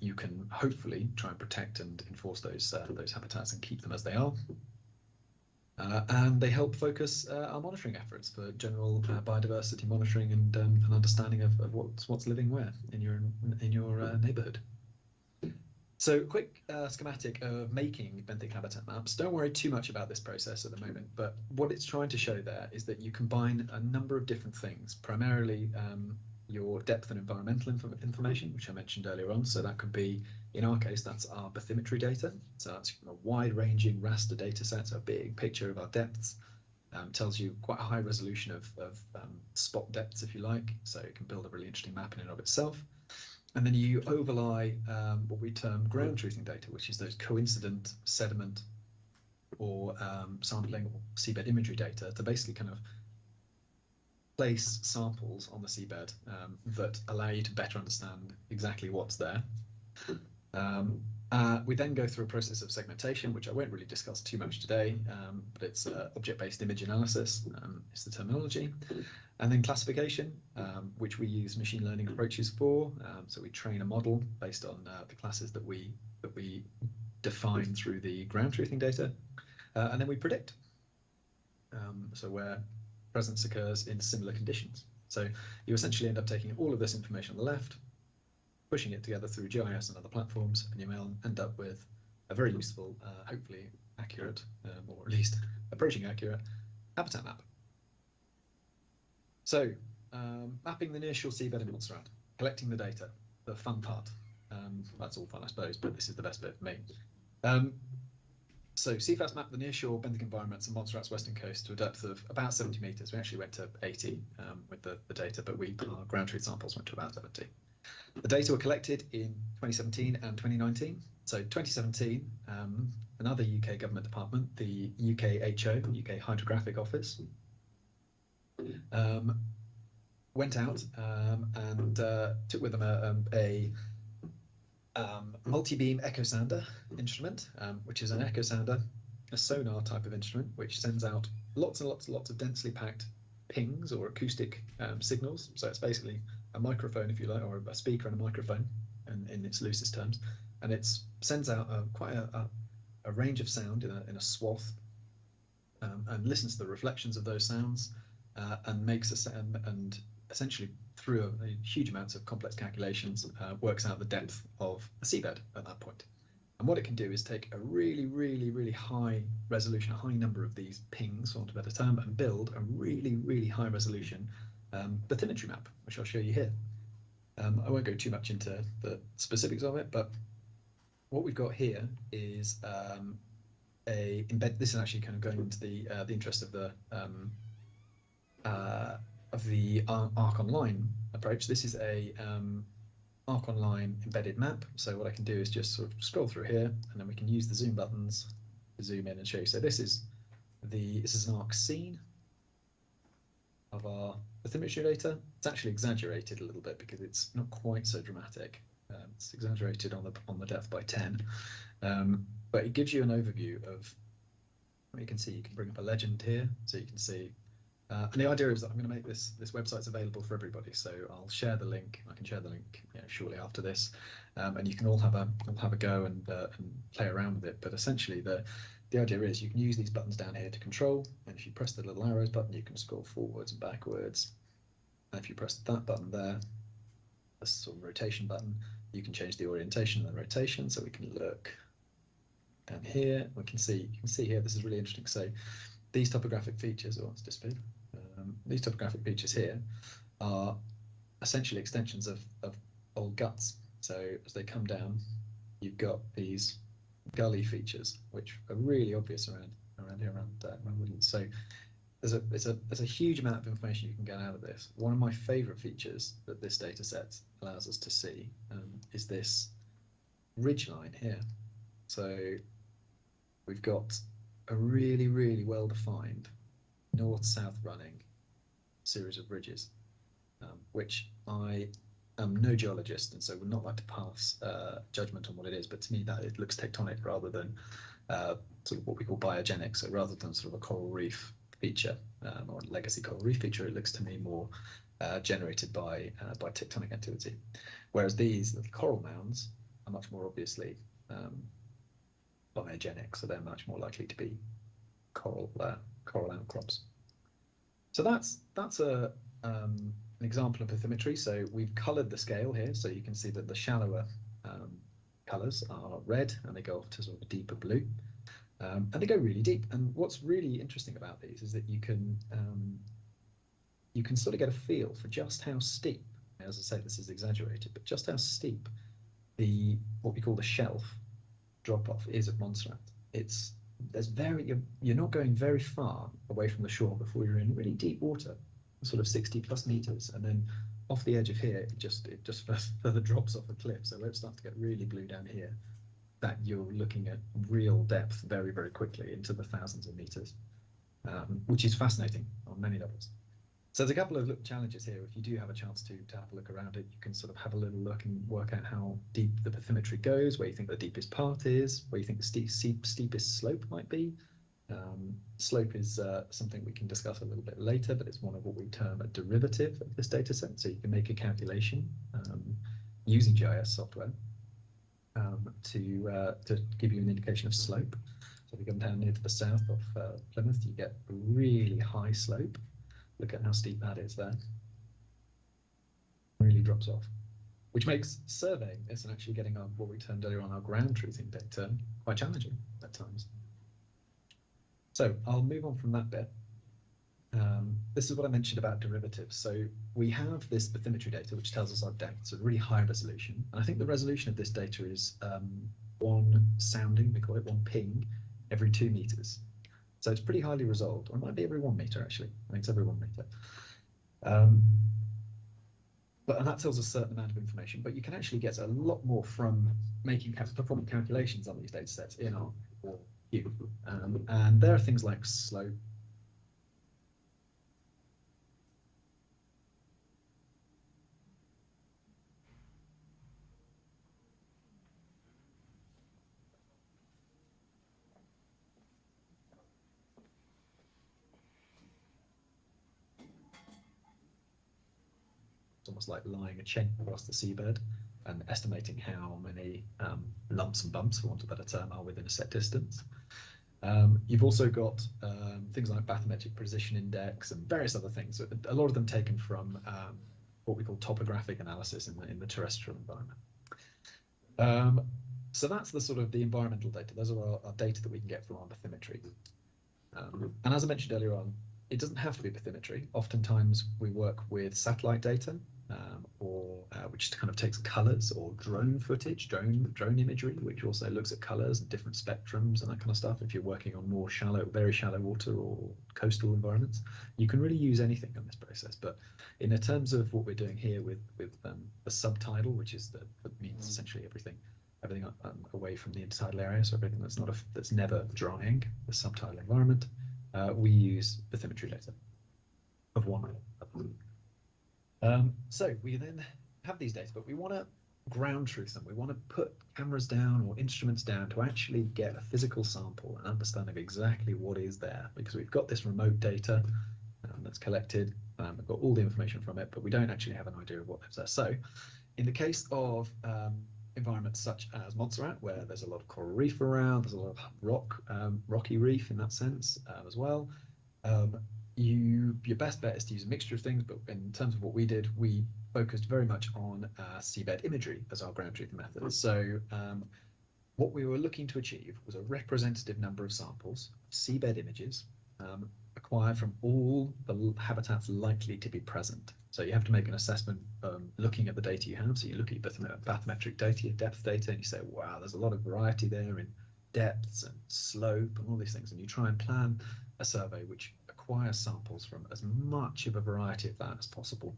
S8: you can hopefully try and protect and enforce those habitats and keep them as they are. And they help focus our monitoring efforts for general biodiversity monitoring and an understanding of what's living where in your neighbourhood. So quick schematic of making benthic habitat maps. Don't worry too much about this process at the moment, but what it's trying to show there is that you combine a number of different things, primarily your depth and environmental information, which I mentioned earlier on. So that could be, in our case, that's our bathymetry data. So that's a wide-ranging raster data set, so a big picture of our depths. Tells you quite a high resolution of spot depths, if you like, so it can build a really interesting map in and of itself. And then you overlay what we term ground truthing data, which is those coincident sediment or sampling or seabed imagery data to basically kind of place samples on the seabed that allow you to better understand exactly what's there. We then go through a process of segmentation, which I won't really discuss too much today, but it's object-based image analysis is the terminology. And then classification, which we use machine learning approaches for. So we train a model based on the classes that we define through the ground truthing data, and then we predict. So where presence occurs in similar conditions. So you essentially end up taking all of this information on the left, pushing it together through GIS and other platforms, and you may end up with a very useful, hopefully accurate, or at least approaching accurate habitat map. So, mapping the nearshore seabed in Montserrat, collecting the data, the fun part. That's all fun, I suppose, but this is the best bit for me. So Cefas mapped the nearshore benthic environments on Montserrat's western coast to a depth of about 70 metres. We actually went to 80 with the data, but our ground truth samples went to about 70. The data were collected in 2017 and 2019. So 2017, another UK government department, the UKHO, UK Hydrographic Office, went out and took with them a multi-beam echo sounder instrument, which is an echo sounder, a sonar type of instrument, which sends out lots and lots and lots of densely packed pings or acoustic signals. So it's basically a microphone, if you like, or a speaker and a microphone in its loosest terms. And it sends out quite a range of sound in a swath and listens to the reflections of those sounds and makes a sound, and essentially through a huge amounts of complex calculations works out the depth of a seabed at that point. And what it can do is take a really, really, really high resolution, a high number of these pings, for want of a better term, and build a really, really high resolution bathymetry map, which I'll show you here. I won't go too much into the specifics of it, but what we've got here is this is actually kind of going into the interest of the Arc Online approach. This is a Arc Online embedded map. So what I can do is just sort of scroll through here, and then we can use the zoom buttons to zoom in and show you. So this is an arc scene of our bathymetry data. It's actually exaggerated a little bit because it's not quite so dramatic. It's exaggerated on the depth by 10, but it gives you an overview of what you can see. You can bring up a legend here, so you can see. And the idea is that I'm going to make this website's available for everybody. So I'll share the link. I can share the link shortly after this, and you can all have a go and play around with it. But essentially, the idea is you can use these buttons down here to control, and if you press the little arrows button, you can scroll forwards and backwards. And if you press that button there, a sort of rotation button. You can change the orientation and the rotation, so we can look down here. You can see here, this is really interesting. So these topographic features, it's disappeared. These topographic features here are essentially extensions of old guts. So as they come down, you've got these gully features, which are really obvious around Woodlands. So there's a huge amount of information you can get out of this. One of my favourite features that this data set allows us to see is this ridge line here. So we've got a really, really well-defined north-south running series of ridges, which I am no geologist, and so would not like to pass judgment on what it is, but to me that it looks tectonic rather than sort of what we call biogenic. So rather than sort of a coral reef feature or a legacy coral reef feature, it looks to me more generated by tectonic activity. Whereas these little coral mounds are much more obviously biogenic, so they're much more likely to be coral outcrops. So that's an example of bathymetry. So we've coloured the scale here, so you can see that the shallower colours are red and they go off to sort of a deeper blue, and they go really deep. And what's really interesting about these is that you can sort of get a feel for just how steep, as I say, this is exaggerated, but just how steep what we call the shelf drop off is at Montserrat. You're not going very far away from the shore before you're in really deep water, sort of 60+ meters, and then off the edge of here it just further drops off a cliff. So where it starts to get really blue down here, that you're looking at real depth very, very quickly into the thousands of meters, which is fascinating on many levels. So there's a couple of little challenges here. If you do have a chance to have a look around it, you can sort of have a little look and work out how deep the bathymetry goes, where you think the deepest part is, where you think the steepest slope might be. Slope is something we can discuss a little bit later, but it's one of what we term a derivative of this data set. So you can make a calculation using GIS software to give you an indication of slope. So if you come down near to the south of Plymouth, you get a really high slope. Look at how steep that is there. Really drops off, which makes surveying this and actually getting what we termed earlier on our ground truthing data quite challenging at times. So I'll move on from that bit. This is what I mentioned about derivatives. So we have this bathymetry data, which tells us our depth, so really high resolution. And I think the resolution of this data is one sounding, we call it one ping, every 2 meters. So it's pretty highly resolved, or it might be every 1 meter actually. I think it's every 1 meter. And that tells a certain amount of information, but you can actually get a lot more from performing calculations on these data sets in R or Q. And there are things like slope, almost like lying a chain across the seabed and estimating how many lumps and bumps, for want of a better term, are within a set distance. You've also got things like bathymetric precision index and various other things, a lot of them taken from what we call topographic analysis in the terrestrial environment. So that's the sort of the environmental data. Those are our data that we can get from our bathymetry. And as I mentioned earlier on, it doesn't have to be bathymetry. Oftentimes we work with satellite data, which kind of takes colours, or drone footage, drone imagery, which also looks at colours and different spectrums and that kind of stuff. If you're working on more shallow, very shallow water or coastal environments, you can really use anything on this process. But in terms of what we're doing here with the subtidal, which is that means essentially everything away from the intertidal area, so everything that's never drying, the subtidal environment, we use bathymetry data of one. So we then have these data, but we want to ground truth them. We want to put cameras down or instruments down to actually get a physical sample and understand of exactly what is there, because we've got this remote data that's collected, we've got all the information from it, but we don't actually have an idea of what lives there. So in the case of environments such as Montserrat, where there's a lot of coral reef around, there's a lot of rocky reef in that sense as well, your best bet is to use a mixture of things, but in terms of what we did, we focused very much on seabed imagery as our ground truth method. So what we were looking to achieve was a representative number of samples of seabed images acquired from all the habitats likely to be present. So you have to make an assessment looking at the data you have. So you look at your bathymetric data, your depth data, and you say, wow, there's a lot of variety there in depths and slope and all these things. And you try and plan a survey which acquires samples from as much of a variety of that as possible.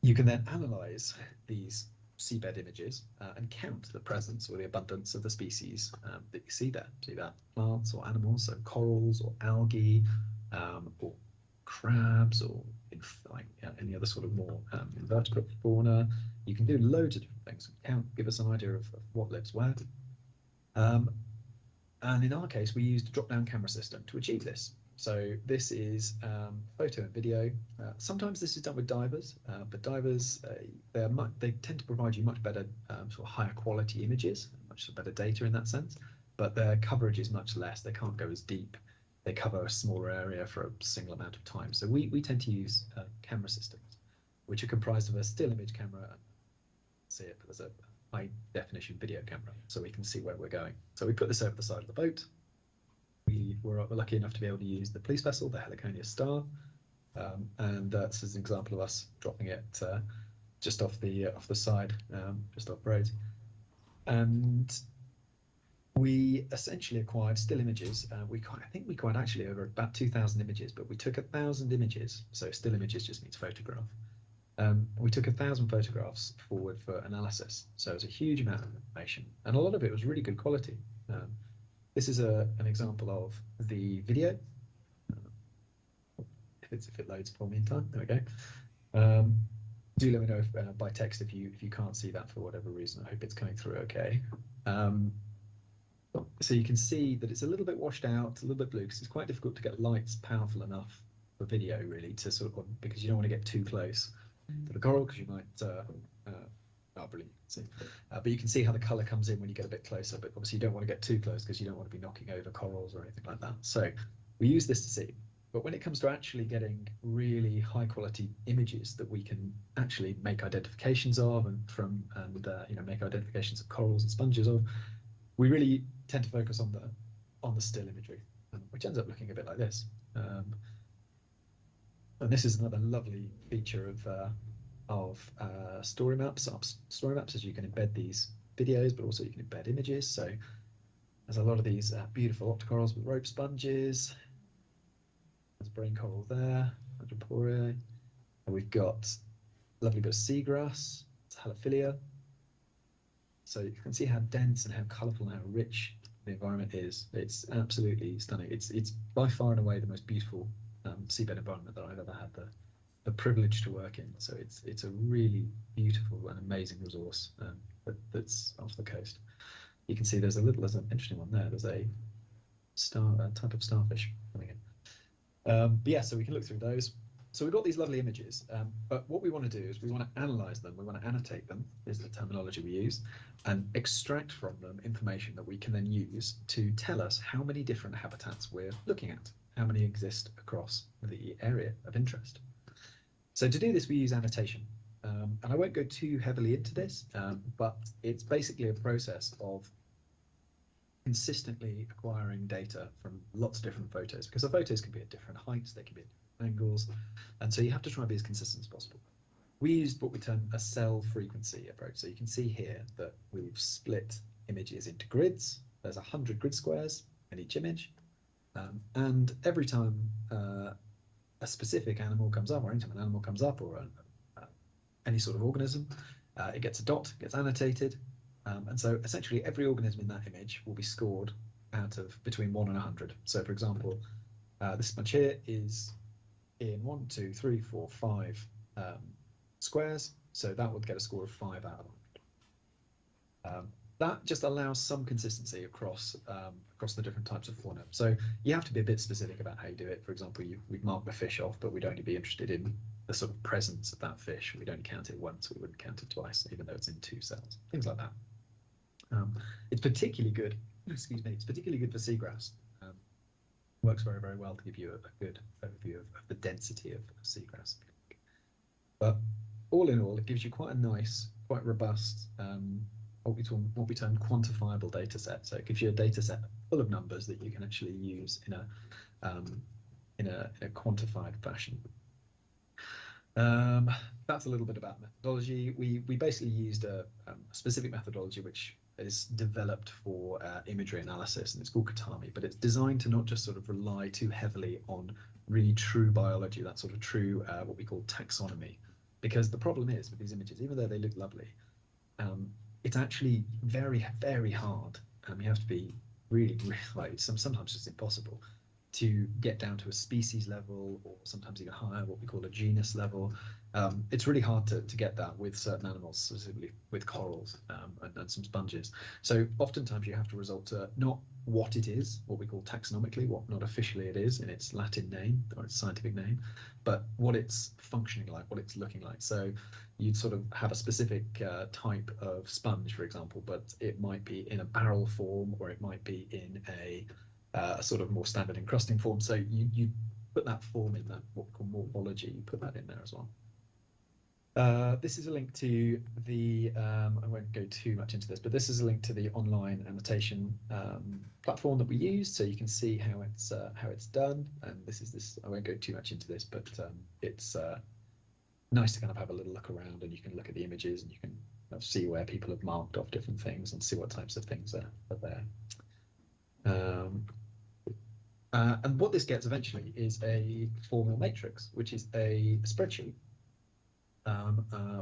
S8: You can then analyze these seabed images and count the presence or the abundance of the species that you see there. See that plants or animals, so corals or algae or crabs or any other sort of more invertebrate fauna. You can do loads of different things. Count, give us an idea of what lives where. And in our case, we used a drop-down camera system to achieve this. So this is photo and video. Sometimes this is done with divers, but divers, they tend to provide you much better, sort of higher quality images, much better data in that sense, but their coverage is much less. They can't go as deep. They cover a smaller area for a single amount of time. So we tend to use camera systems, which are comprised of a still image camera, see it, but there's a high definition video camera, so we can see where we're going. So we put this over the side of the boat. We were lucky enough to be able to use the police vessel, the Heliconia Star, and that's an example of us dropping it just off the side, just off road. And we essentially acquired still images. I think we acquired actually over about 2,000 images, but we took 1,000 images. So still images just means photograph. We took 1,000 photographs forward for analysis. So it was a huge amount of information, and a lot of it was really good quality. This is an example of the video. If it loads for me in time, there we go. Do let me know if, by text if you can't see that for whatever reason. I hope it's coming through okay. So you can see that it's a little bit washed out, a little bit blue, because it's quite difficult to get lights powerful enough for video, really, to sort of, because you don't want to get too close to the coral, because you might brilliant, see. But you can see how the colour comes in when you get a bit closer, but obviously you don't want to get too close because you don't want to be knocking over corals or anything like that. So we use this to see. But when it comes to actually getting really high quality images that we can actually make identifications of and make identifications of corals and sponges of, we really tend to focus on the still imagery, which ends up looking a bit like this. And this is another lovely feature of story maps. Story maps is you can embed these videos, but also you can embed images. So there's a lot of these beautiful octocorals with rope sponges. There's brain coral there, Hydroporia. And we've got a lovely bit of seagrass, it's Halophilia. So you can see how dense and how colourful and how rich the environment is. It's absolutely stunning. It's by far and away the most beautiful seabed environment that I've ever had the privilege to work in. So it's a really beautiful and amazing resource that's off the coast. You can see there's an interesting one there. There's a type of starfish coming in. But yeah, so we can look through those. So we've got these lovely images, but what we want to do is we want to analyze them, we want to annotate them, is the terminology we use, and extract from them information that we can then use to tell us how many different habitats we're looking at, how many exist across the area of interest. So to do this, we use annotation. And I won't go too heavily into this, but it's basically a process of consistently acquiring data from lots of different photos, because the photos can be at different heights, they can be at different angles, and so you have to try and be as consistent as possible. We used what we term a cell frequency approach. So you can see here that we've split images into grids. There's 100 grid squares in each image, and every time a specific animal comes up, or anytime an animal comes up, or any sort of organism, it gets a dot, gets annotated, and so essentially every organism in that image will be scored out of between 1 and 100. So for example, this sponge here is in 1, 2, 3, 4, 5 squares, so that would get a score of 5 out of 100. That just allows some consistency across the different types of fauna. So you have to be a bit specific about how you do it. For example, we'd mark the fish off, but we'd only be interested in the sort of presence of that fish. We'd only count it once, we wouldn't count it twice, even though it's in 2 cells, things like that. It's particularly good, excuse me, it's particularly good for seagrass. works very, very well to give you a good overview of the density of seagrass. But all in all, it gives you quite a nice, quite robust, what we term quantifiable data set. So it gives you a data set full of numbers that you can actually use in a quantified fashion. That's a little bit about methodology. We basically used a specific methodology which is developed for imagery analysis, and it's called Katami, but it's designed to not just sort of rely too heavily on really true biology, that sort of true what we call taxonomy, because the problem is with these images, even though they look lovely, it's actually very, very hard. You have to be really, really like sometimes it's impossible to get down to a species level, or sometimes even higher, what we call a genus level. It's really hard to get that with certain animals, specifically with corals and some sponges. So oftentimes you have to resort to not what it is, what we call taxonomically, what not officially it is in its Latin name or its scientific name, but what it's functioning like, what it's looking like. So you'd sort of have a specific type of sponge, for example, but it might be in a barrel form, or it might be in a sort of more standard encrusting form. So you put that form in that, what we call morphology, you put that in there as well. This is a link to the, I won't go too much into this, but this is a link to the online annotation platform that we use, so you can see how it's done. And I won't go too much into this, but it's nice to kind of have a little look around, and you can look at the images, and you can kind of see where people have marked off different things and see what types of things are there. And what this gets eventually is a formal matrix, which is a spreadsheet.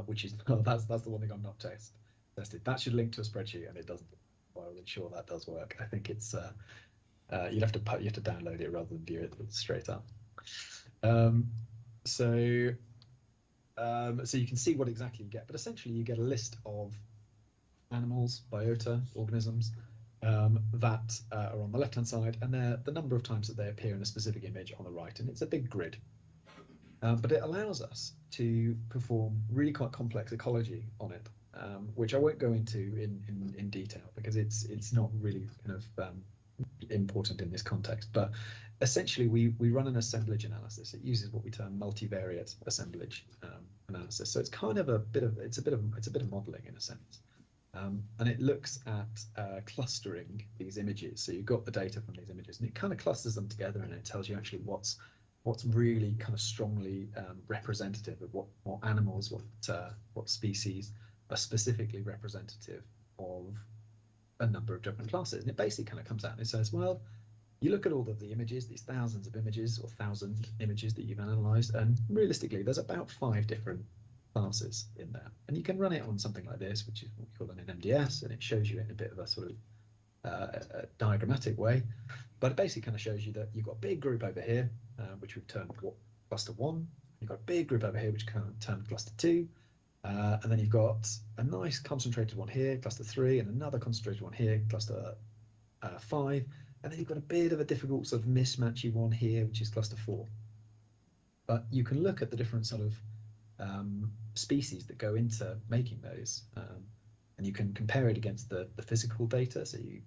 S8: Which is that's the one thing I'm not tested. That should link to a spreadsheet, and it doesn't. I'm really sure that does work. I think it's you have to download it rather than view it straight up. So you can see what exactly you get, but essentially you get a list of animals, biota, organisms that are on the left-hand side, and they're the number of times that they appear in a specific image on the right, and it's a big grid. But it allows us to perform really quite complex ecology on it, which I won't go into in detail because it's not really kind of important in this context. But essentially, we run an assemblage analysis. It uses what we term multivariate assemblage analysis. So it's kind of a bit of modelling in a sense. And it looks at clustering these images. So you've got the data from these images, and it kind of clusters them together, and it tells you actually what's really kind of strongly representative of what animals, what species are specifically representative of a number of different classes. And it basically kind of comes out and it says, well, you look at all of the images, these thousands of images or 1,000 images that you've analysed, and realistically, there's about 5 different classes in there. And you can run it on something like this, which is what we call an MDS, and it shows you in a bit of a sort of a diagrammatic way. But it basically kind of shows you that you've got a big group over here, which we've termed cluster 1. You've got a big group over here, which kind of termed cluster 2. And then you've got a nice concentrated one here, cluster 3, and another concentrated one here, cluster 5. And then you've got a bit of a difficult sort of mismatchy one here, which is cluster 4. But you can look at the different sort of species that go into making those, and you can compare it against the physical data. So you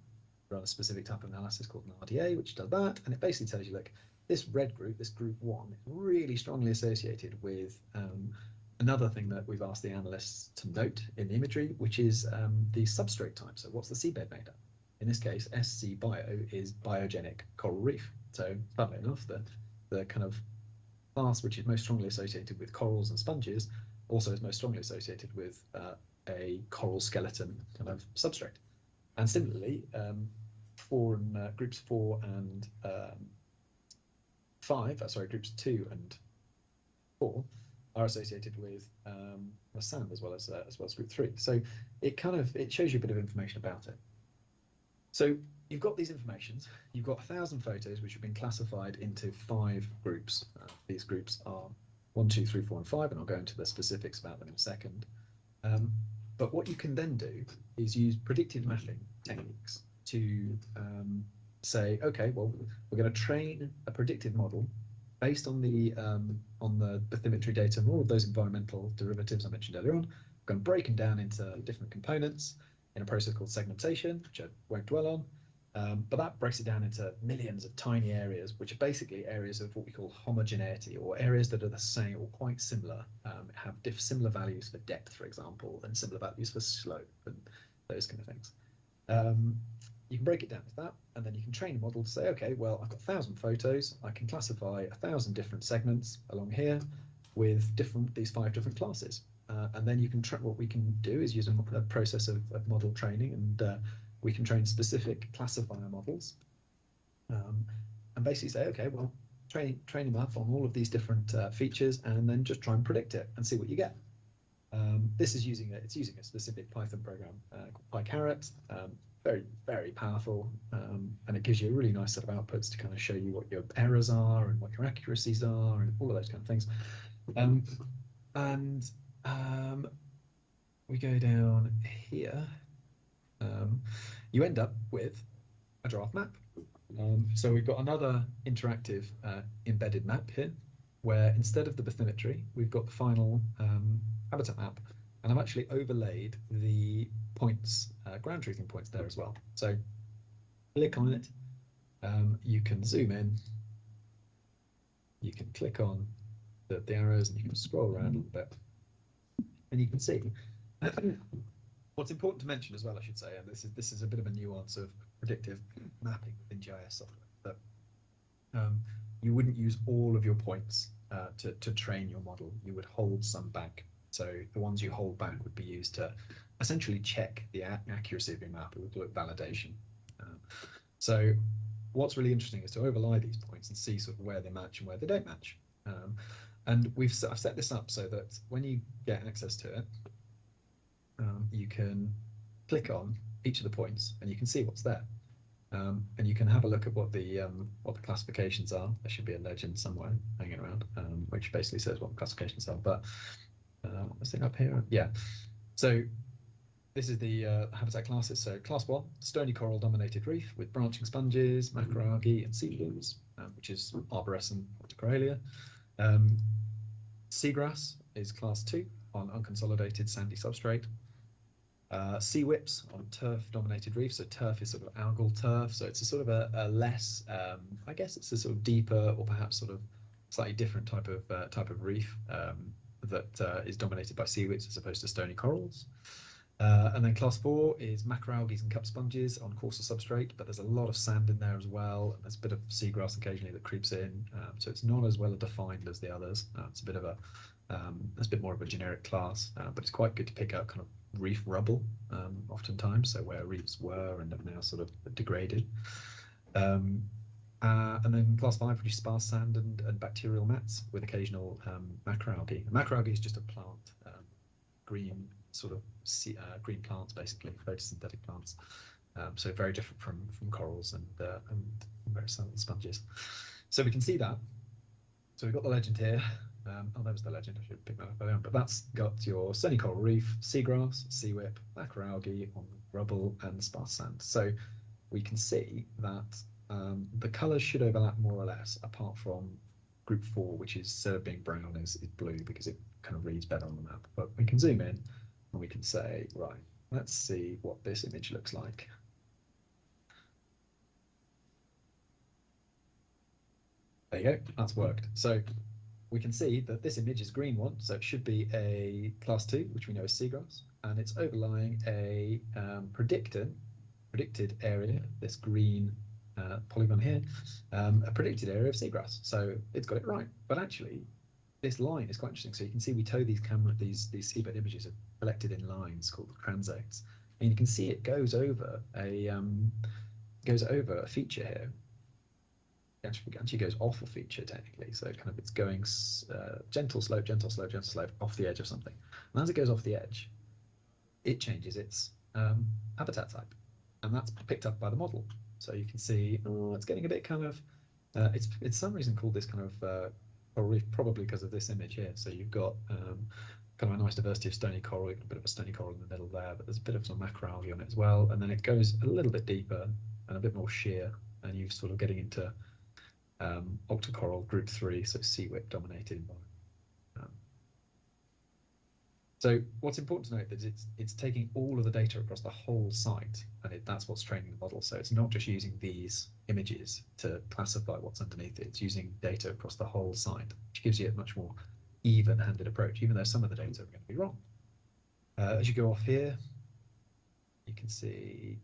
S8: run a specific type of analysis called an RDA, which does that, and it basically tells you, look, this red group, this group 1, is really strongly associated with another thing that we've asked the analysts to note in the imagery, which is the substrate type. So what's the seabed made of? In this case, SC Bio is biogenic coral reef. So funnily enough, the kind of class which is most strongly associated with corals and sponges also is most strongly associated with a coral skeleton kind of substrate. And similarly, groups 4 and 5, groups 2 and 4 are associated with sand as well as group 3. So it shows you a bit of information about it. So you've got these informations. You've got 1,000 photos which have been classified into 5 groups. These groups are 1, 2, 3, 4, and 5, and I'll go into the specifics about them in a second. But what you can then do is use predictive mapping techniques to say, okay, well, we're going to train a predictive model based on the bathymetry data and all of those environmental derivatives I mentioned earlier on. We're going to break them down into different components in a process called segmentation, which I won't dwell on. But that breaks it down into millions of tiny areas, which are basically areas of what we call homogeneity, or areas that are the same or quite similar, have similar values for depth, for example, and similar values for slope and those kind of things. You can break it down to that, and then you can train a model to say, okay, well, I've got 1,000 photos. I can classify 1,000 different segments along here with these 5 different classes. And then you can what we can do is use a process of model training, and we can train specific classifier models, and basically say, okay, well, train them up on all of these different features, and then just try and predict it and see what you get. This is using a specific Python program called PyCaret. Very, very powerful, and it gives you a really nice set of outputs to kind of show you what your errors are and what your accuracies are and all of those kind of things. We go down here. You end up with a draft map. So we've got another interactive embedded map here, where instead of the bathymetry, we've got the final habitat map, and I've actually overlaid the points, ground truthing points there as well. So click on it, you can zoom in, you can click on the arrows, and you can scroll around a little bit, and you can see. What's important to mention as well, I should say, and this is a bit of a nuance of predictive mapping within GIS software, that you wouldn't use all of your points to train your model. You would hold some back. So the ones you hold back would be used to essentially check the accuracy of your map. It would look validation. So what's really interesting is to overlay these points and see sort of where they match and where they don't match. And I've set this up so that when you get access to it, you can click on each of the points and you can see what's there. And you can have a look at what the classifications are. There should be a legend somewhere hanging around, which basically says what the classifications are. But let's think up here. Yeah. So this is the habitat classes. So class 1, stony coral dominated reef with branching sponges, macroalgae, and sea blooms, which is arborescent Corallia. Seagrass is class 2 on unconsolidated sandy substrate. Sea whips on turf-dominated reef. So turf is sort of algal turf. So it's a sort of a less, I guess it's a sort of deeper or perhaps sort of slightly different type of reef that is dominated by sea whips as opposed to stony corals. And then class 4 is macroalgae and cup sponges on coarser substrate, but there's a lot of sand in there as well, and there's a bit of seagrass occasionally that creeps in, so it's not as well defined as the others. It's a bit of it's a bit more of a generic class, but it's quite good to pick out kind of reef rubble, oftentimes, so where reefs were and have now sort of degraded. And then class 5, which is sparse sand and bacterial mats with occasional macroalgae. Macroalgae is just a plant, green sort of green plants, basically photosynthetic plants. So very different from corals and various other sponges. So we can see that. So we've got the legend here. Oh, that was the legend. I should pick that up earlier on. But that's got your stony coral reef, seagrass, sea whip, macroalgae on rubble, and sparse sand. So we can see that the colours should overlap more or less, apart from group 4, which is instead of being brown is blue because it kind of reads better on the map. But we can zoom in and we can say, right, let's see what this image looks like. There you go, that's worked. So we can see that this image is green one, so it should be a class 2, which we know is seagrass, and it's overlying a predicted area, this green polygon here, a predicted area of seagrass. So it's got it right. But actually, this line is quite interesting. So you can see we tow these seabed images are collected in lines called transects, and you can see it goes over a feature here. Actually goes off a feature technically, so kind of it's going gentle slope, gentle slope, gentle slope off the edge of something, and as it goes off the edge, it changes its habitat type, and that's picked up by the model. So you can see it's getting a bit kind of it's some reason called this kind of coral reef, probably because of this image here. So you've got kind of a nice diversity of stony coral, you've got a bit of a stony coral in the middle there, but there's a bit of some macroalgae on it as well, and then it goes a little bit deeper and a bit more sheer, and you're sort of getting into octocoral group 3, so sea whip dominated by So what's important to note that it's taking all of the data across the whole site, and that's what's training the model. So it's not just using these images to classify what's underneath it. It's using data across the whole site, which gives you a much more even-handed approach, even though some of the data are going to be wrong. As you go off here, you can see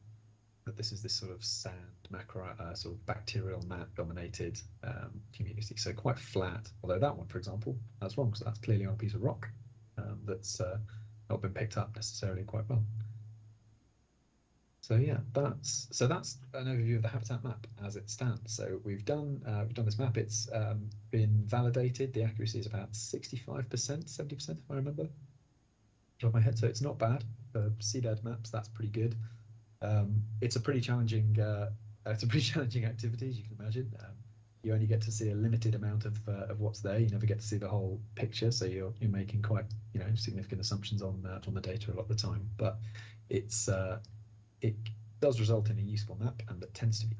S8: that this is this sort of sand macro, sort of bacterial mat-dominated community. So quite flat. Although that one, for example, that's wrong. So that's clearly on a piece of rock. That's not been picked up necessarily quite well. So yeah, that's an overview of the habitat map as it stands. So we've done this map. It's been validated. The accuracy is about 65%, 70% if I remember. Top of my head. So it's not bad for seabed maps. That's pretty good. It's a pretty challenging activity, as you can imagine. You only get to see a limited amount of what's there. You never get to see the whole picture, so you're making quite significant assumptions on the data a lot of the time. But it does result in a useful map, and that tends to be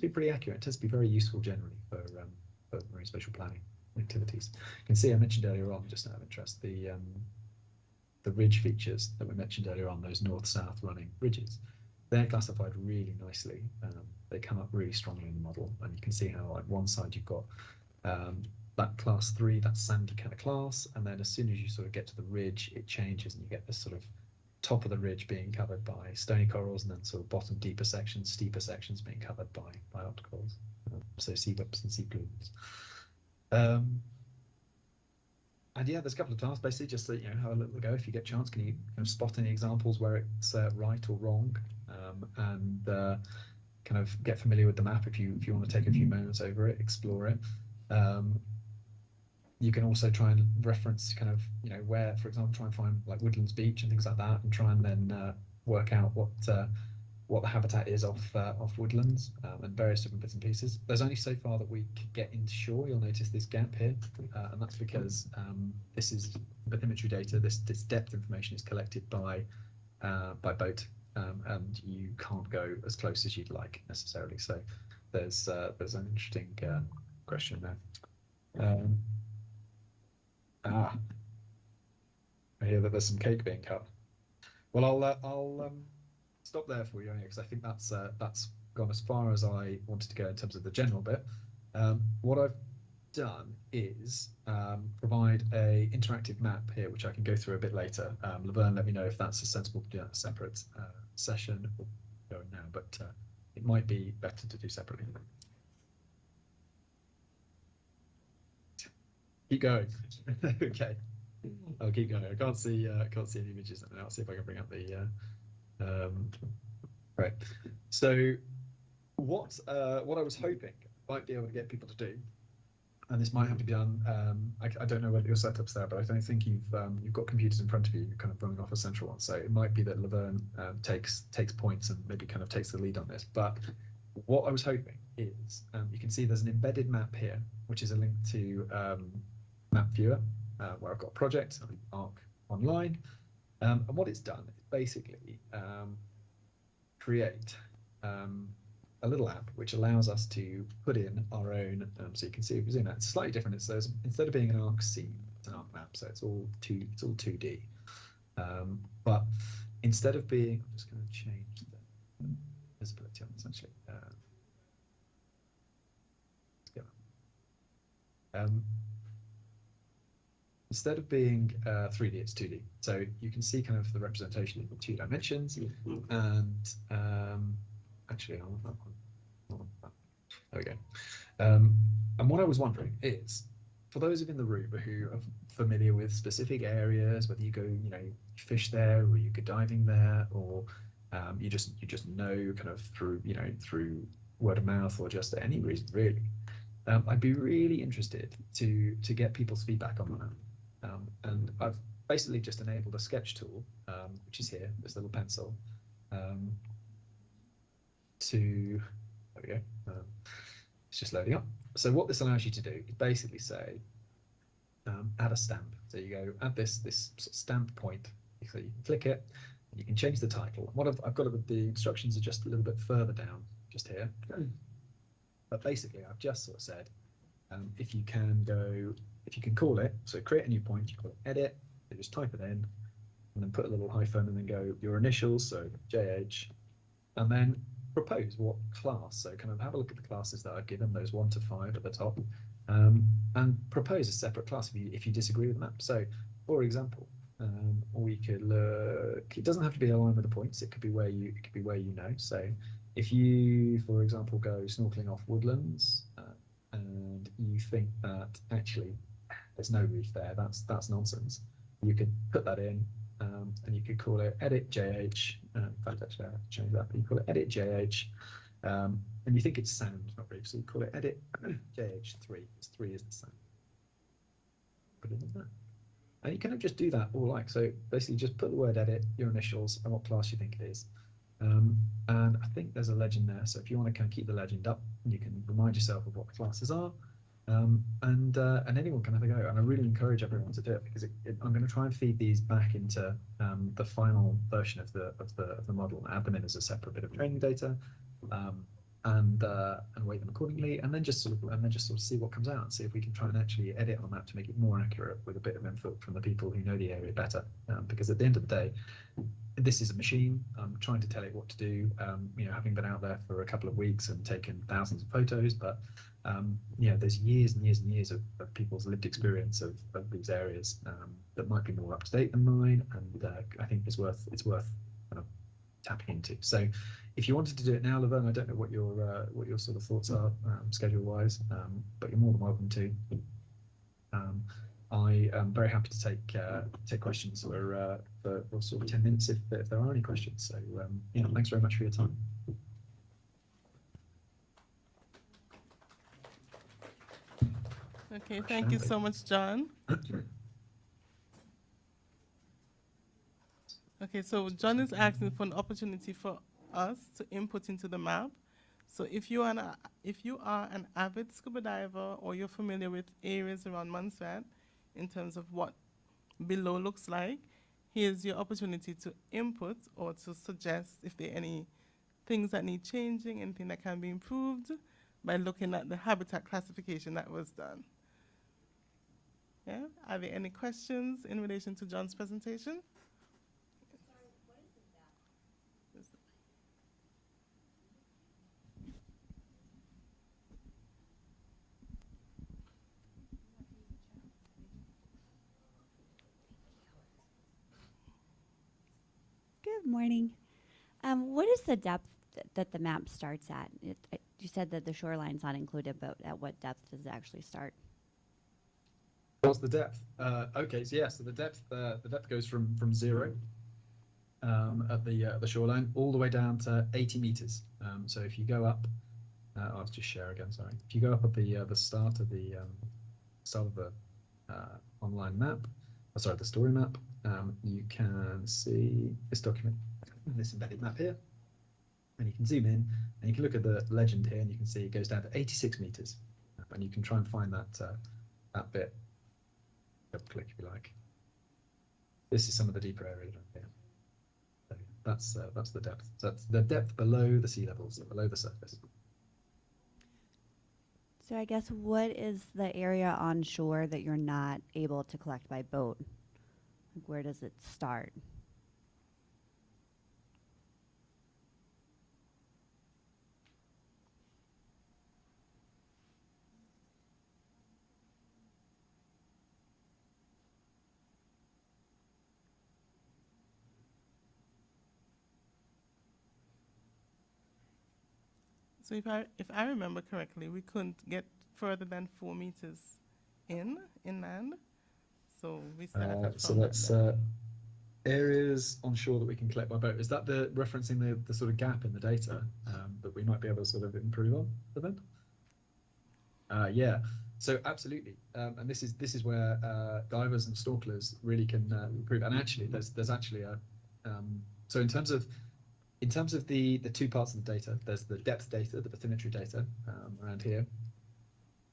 S8: pretty accurate. It tends to be very useful generally for marine spatial planning activities. You can see I mentioned earlier on, just out of interest, the ridge features that we mentioned earlier on, those north-south running ridges. They're classified really nicely. They come up really strongly in the model, and you can see how, like, one side you've got that class 3, that sandy kind of class, and then as soon as you sort of get to the ridge, it changes, and you get this sort of top of the ridge being covered by stony corals, and then sort of bottom deeper sections, steeper sections being covered by octocorals, so sea whips and sea plumes. And yeah, there's a couple of tasks basically, just to have a little go if you get a chance. Can you kind of spot any examples where it's right or wrong, and kind of get familiar with the map if you want to take a few moments over it, explore it. You can also try and reference kind of where, for example, try and find like Woodlands Beach and things like that, and try and then work out what the habitat is off woodlands, and various different bits and pieces. There's only so far that we could get into shore. You'll notice this gap here, and that's because this is bathymetry data. This depth information is collected by boat, and you can't go as close as you'd like necessarily. So there's an interesting question there. I hear that there's some cake being cut. Well, I'll stop there for you, because I think that's gone as far as I wanted to go in terms of the general bit. What I've done is provide a interactive map here, which I can go through a bit later. Laverne, let me know if that's a sensible to do a separate session or going now, but it might be better to do separately. Keep going. Okay, I'll keep going. I can't see any images now. I'll see if I can bring up the. Right. So what I was hoping I might be able to get people to do, and this might have to be done. I don't know whether your setup's there, but I don't think you've got computers in front of you. You're kind of running off a central one, so it might be that Laverne takes points and maybe kind of takes the lead on this. But what I was hoping is you can see there's an embedded map here, which is a link to Map Viewer, where I've got a project, Arc Online, and what it's done is basically create a little app which allows us to put in our own. So you can see if you zoom out, it's slightly different. It's instead of being an arc scene, it's an arc map, so it's all 2D. But instead of being, I'm just going to change the visibility on this actually. Instead of being 3D, it's 2D. So you can see kind of the representation in 2 dimensions. And actually, there we go. And what I was wondering is, for those of you in the room who are familiar with specific areas, whether you go, fish there, or you go diving there, or you just know kind of through word of mouth or just any reason really, I'd be really interested to get people's feedback on that. And I've basically just enabled a sketch tool, which is here, this little pencil, there we go. It's just loading up. So what this allows you to do is basically say, add a stamp. So you go add this sort of stamp point. So you can click it, and you can change the title. What I've got the instructions are just a little bit further down, just here. But basically, I've just sort of said, if you can call it, so create a new point, you call it edit, You just type it in and then put a little hyphen and then go your initials, so JH, and then propose what class. So kind of have a look at the classes that I've given, those 1 to 5 at the top, and propose a separate class if you disagree with the map. So, for example, we could look. It doesn't have to be aligned with the points. It could be where you know. So, if you, for example, go snorkeling off woodlands, and you think that actually there's no reef there, that's nonsense. You could put that in, and you could call it edit JH. In fact, actually, I have to change that. But you call it edit JH, and you think it's sound, not reef, so you call it edit JH3. Because 3 is the sound. Put it in there. And you kind of just do that all like, so basically just put the word edit, your initials, and what class you think it is. And I think there's a legend there, so if you want to kind of keep the legend up, you can remind yourself of what the classes are, and anyone can have a go. And I really encourage everyone to do it, because I'm going to try and feed these back into the final version of the model and add them in as a separate bit of training data, and weight them accordingly, and then just sort of see what comes out, and see if we can try and actually edit on the map to make it more accurate with a bit of input from the people who know the area better. Because at the end of the day, this is a machine. I'm trying to tell it what to do. Having been out there for a couple of weeks and taken thousands of photos, but there's years and years and years of people's lived experience of these areas that might be more up to date than mine, and I think it's worth kind of tapping into. So, if you wanted to do it now, Laverne, I don't know what your sort of thoughts are schedule-wise, but you're more than welcome to. I am very happy to take questions for sort of 10 minutes if there are any questions. So thanks very much for your time.
S1: Okay, thank you so much, John. Okay, so John is asking for an opportunity for us to input into the map. So if you are an avid scuba diver, or you're familiar with areas around Montserrat in terms of what below looks like, here's your opportunity to input or to suggest if there are any things that need changing, anything that can be improved by looking at the habitat classification that was done. Yeah, are there any questions in relation to John's presentation?
S9: Sorry, what is the depth? Good morning. What is the depth that the map starts at? You said that the shoreline's not included, but at what depth does it actually start?
S8: What's the depth? Okay, so yeah, so the depth goes from 0 at the shoreline all the way down to 80 meters. So if you go up, I'll just share again. Sorry. If you go up at the start of the online map, the story map, you can see this document, this embedded map here, and you can zoom in and you can look at the legend here, and you can see it goes down to 86 meters, and you can try and find that bit. Double click if you like. This is some of the deeper areas right here. So that's the depth. So that's the depth below the sea level, so below the surface.
S9: So I guess what is the area on shore that you're not able to collect by boat? Like, where does it start?
S1: So if I remember correctly, we couldn't get further than 4 meters inland. So we started
S8: so
S1: from
S8: that's areas on shore that we can collect by boat. Is that referencing the sort of gap in the data that we might be able to sort of improve on then? Yeah. So absolutely, and this is where divers and snorkelers really can improve. And actually, there's actually a so in terms of the two parts of the data, there's the depth data, the bathymetry data around here,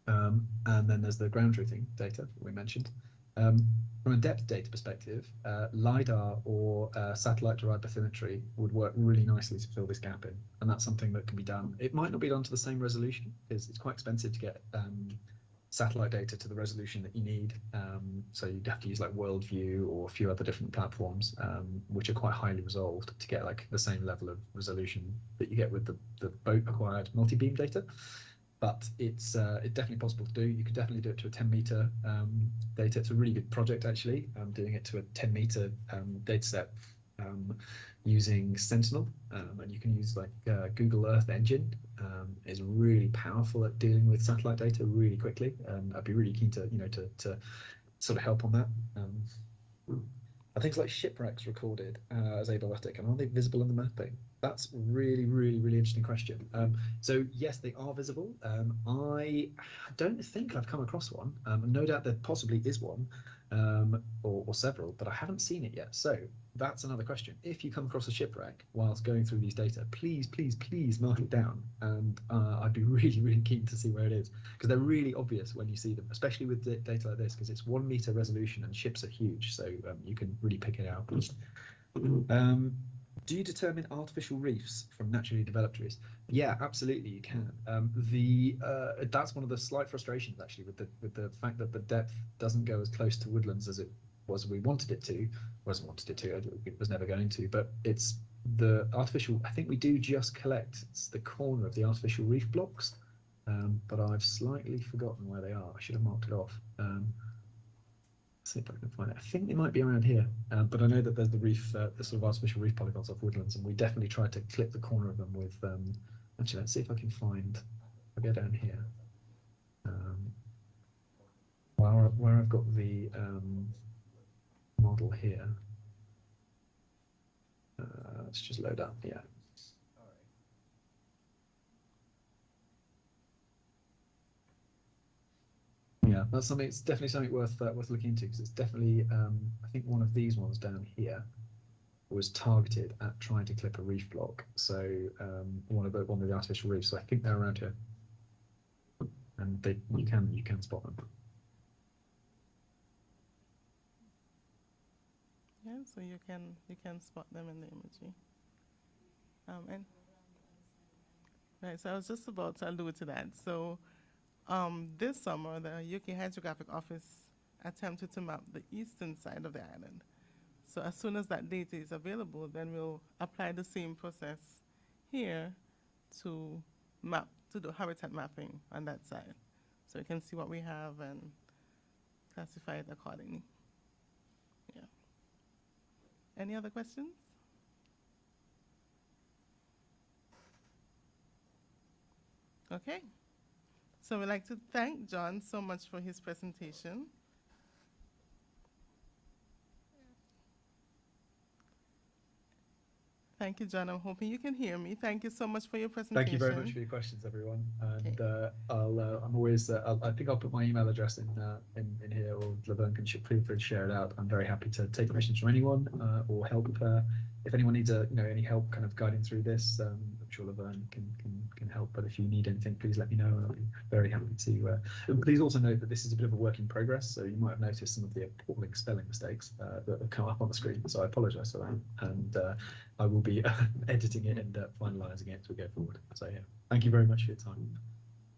S8: and then there's the ground truthing data that we mentioned. From a depth data perspective, LiDAR or satellite-derived bathymetry would work really nicely to fill this gap in, and that's something that can be done. It might not be done to the same resolution, because it's quite expensive to get satellite data to the resolution that you need. So you'd have to use like Worldview or a few other different platforms, which are quite highly resolved to get like the same level of resolution that you get with the boat acquired multi-beam data. But it's definitely possible to do. You can definitely do it to a 10-meter data. It's a really good project, actually. Doing it to a 10-meter data set using Sentinel, and you can use like Google Earth Engine is really powerful at dealing with satellite data really quickly. And I'd be really keen to to sort of help on that. Are things like shipwrecks recorded as ableistic, and are they visible in the mapping? That's really interesting question. So yes, they are visible. I don't think I've come across one. No doubt there possibly is one, or several, but I haven't seen it yet. So that's another question. If you come across a shipwreck whilst going through these data, please mark it down, and I'd be really keen to see where it is, because they're really obvious when you see them, especially with data like this, because it's 1 meter resolution and ships are huge, so you can really pick it out. Do you determine artificial reefs from naturally developed reefs? Yeah, absolutely, you can. That's one of the slight frustrations actually with the fact that the depth doesn't go as close to woodlands as it was we wanted it to. It was never going to, but it's the artificial. I think we do just collect the corner of the artificial reef blocks, but I've slightly forgotten where they are. I should have marked it off. See if I can find it. I think they might be around here, but I know that there's the reef, the sort of artificial reef polygons off woodlands, and we definitely tried to clip the corner of them with. Actually, let's see if I can find. I'll go down here. Where I've got the model here. Let's just load up. Yeah. Yeah, that's something. It's definitely something worth looking into, because it's definitely. I think one of these ones down here was targeted at trying to clip a reef block. So one of the artificial reefs. So I think they're around here, and you can spot them.
S1: Yeah, so you can spot them in the imagery. And right, so I was just about to allude to that. So this summer, the UK Hydrographic Office attempted to map the eastern side of the island. So as soon as that data is available, then we'll apply the same process here to do habitat mapping on that side. So we can see what we have and classify it accordingly. Yeah. Any other questions? Okay. So we'd like to thank Jon so much for his presentation. Thank you, Jon. I'm hoping you can hear me. Thank you so much for your presentation.
S8: Thank you very much for your questions, everyone. And I'm always. I think I'll put my email address in here, or Laverne can feel free to share it out. I'm very happy to take questions from anyone or help. If anyone needs any help, kind of guiding through this, I'm sure Laverne can help. But if you need anything, please let me know, and I'll be very happy to. Please also note that this is a bit of a work in progress, so you might have noticed some of the appalling spelling mistakes that have come up on the screen. So I apologise for that, and I will be editing it and finalising it as we go forward. So yeah, thank you very much for your time.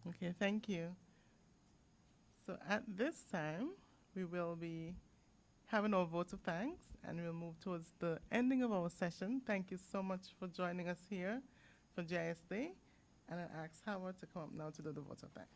S1: Okay, thank you. So at this time, we will be having our vote of thanks, and we'll move towards the ending of our session. Thank you so much for joining us here for GIS Day, and I ask Howard to come up now to do the vote of thanks.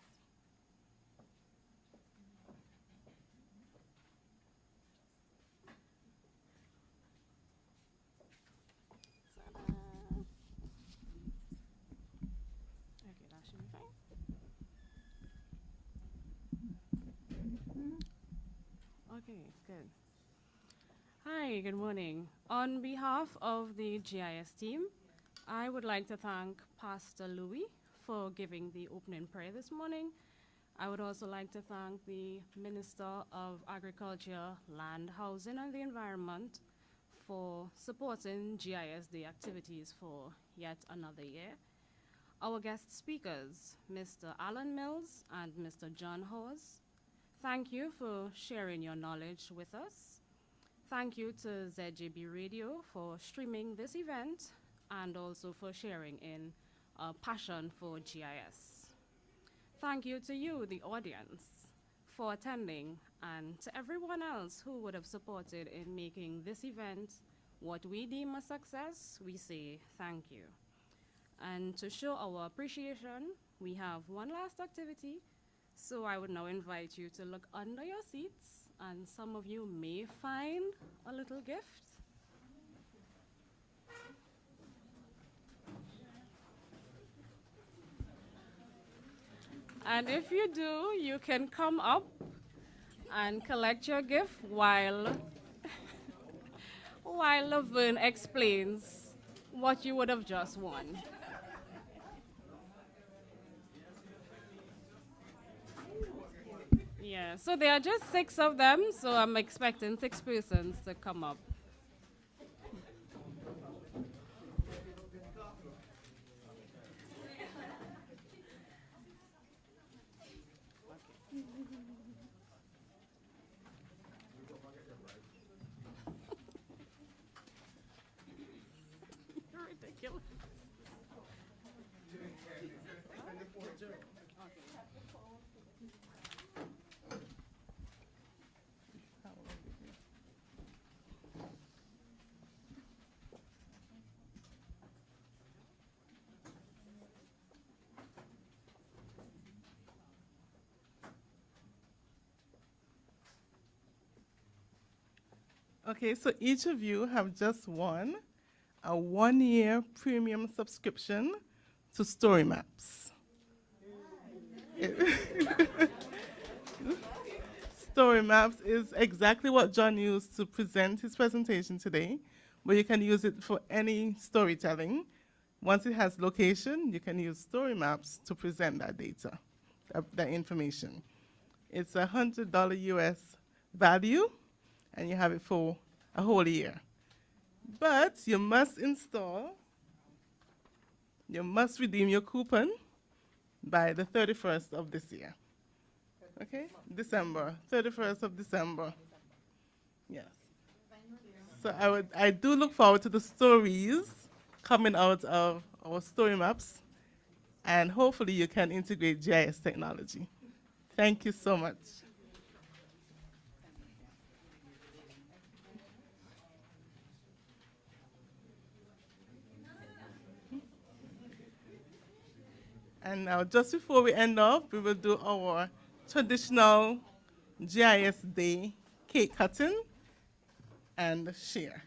S10: Okay, good. Hi, good morning. On behalf of the GIS team, I would like to thank Pastor Louis for giving the opening prayer this morning. I would also like to thank the Minister of Agriculture, Land, Housing and the Environment for supporting GIS Day activities for yet another year. Our guest speakers, Mr. Alan Mills and Mr. Jon Hawes, thank you for sharing your knowledge with us. Thank you to ZJB Radio for streaming this event and also for sharing in a passion for GIS. Thank you to you, the audience, for attending, and to everyone else who would have supported in making this event what we deem a success. We say thank you. And to show our appreciation, we have one last activity. So I would now invite you to look under your seats, and some of you may find a little gift. And if you do, you can come up and collect your gift while Laverne explains what you would have just won. Yeah, so there are just 6 of them, so I'm expecting 6 persons to come up. Ridiculous.
S1: Okay, so each of you have just won a 1-year premium subscription to Story Maps. Story Maps is exactly what Jon used to present his presentation today, but you can use it for any storytelling. Once it has location, you can use Story Maps to present that data, that information. It's $100 US value, and you have it for a whole year. But you must redeem your coupon by the 31st of this year. Okay? December, 31st of December. Yes. So I do look forward to the stories coming out of our story maps, and hopefully you can integrate GIS technology. Thank you so much. And now, just before we end off, we will do our traditional GIS Day cake cutting and share.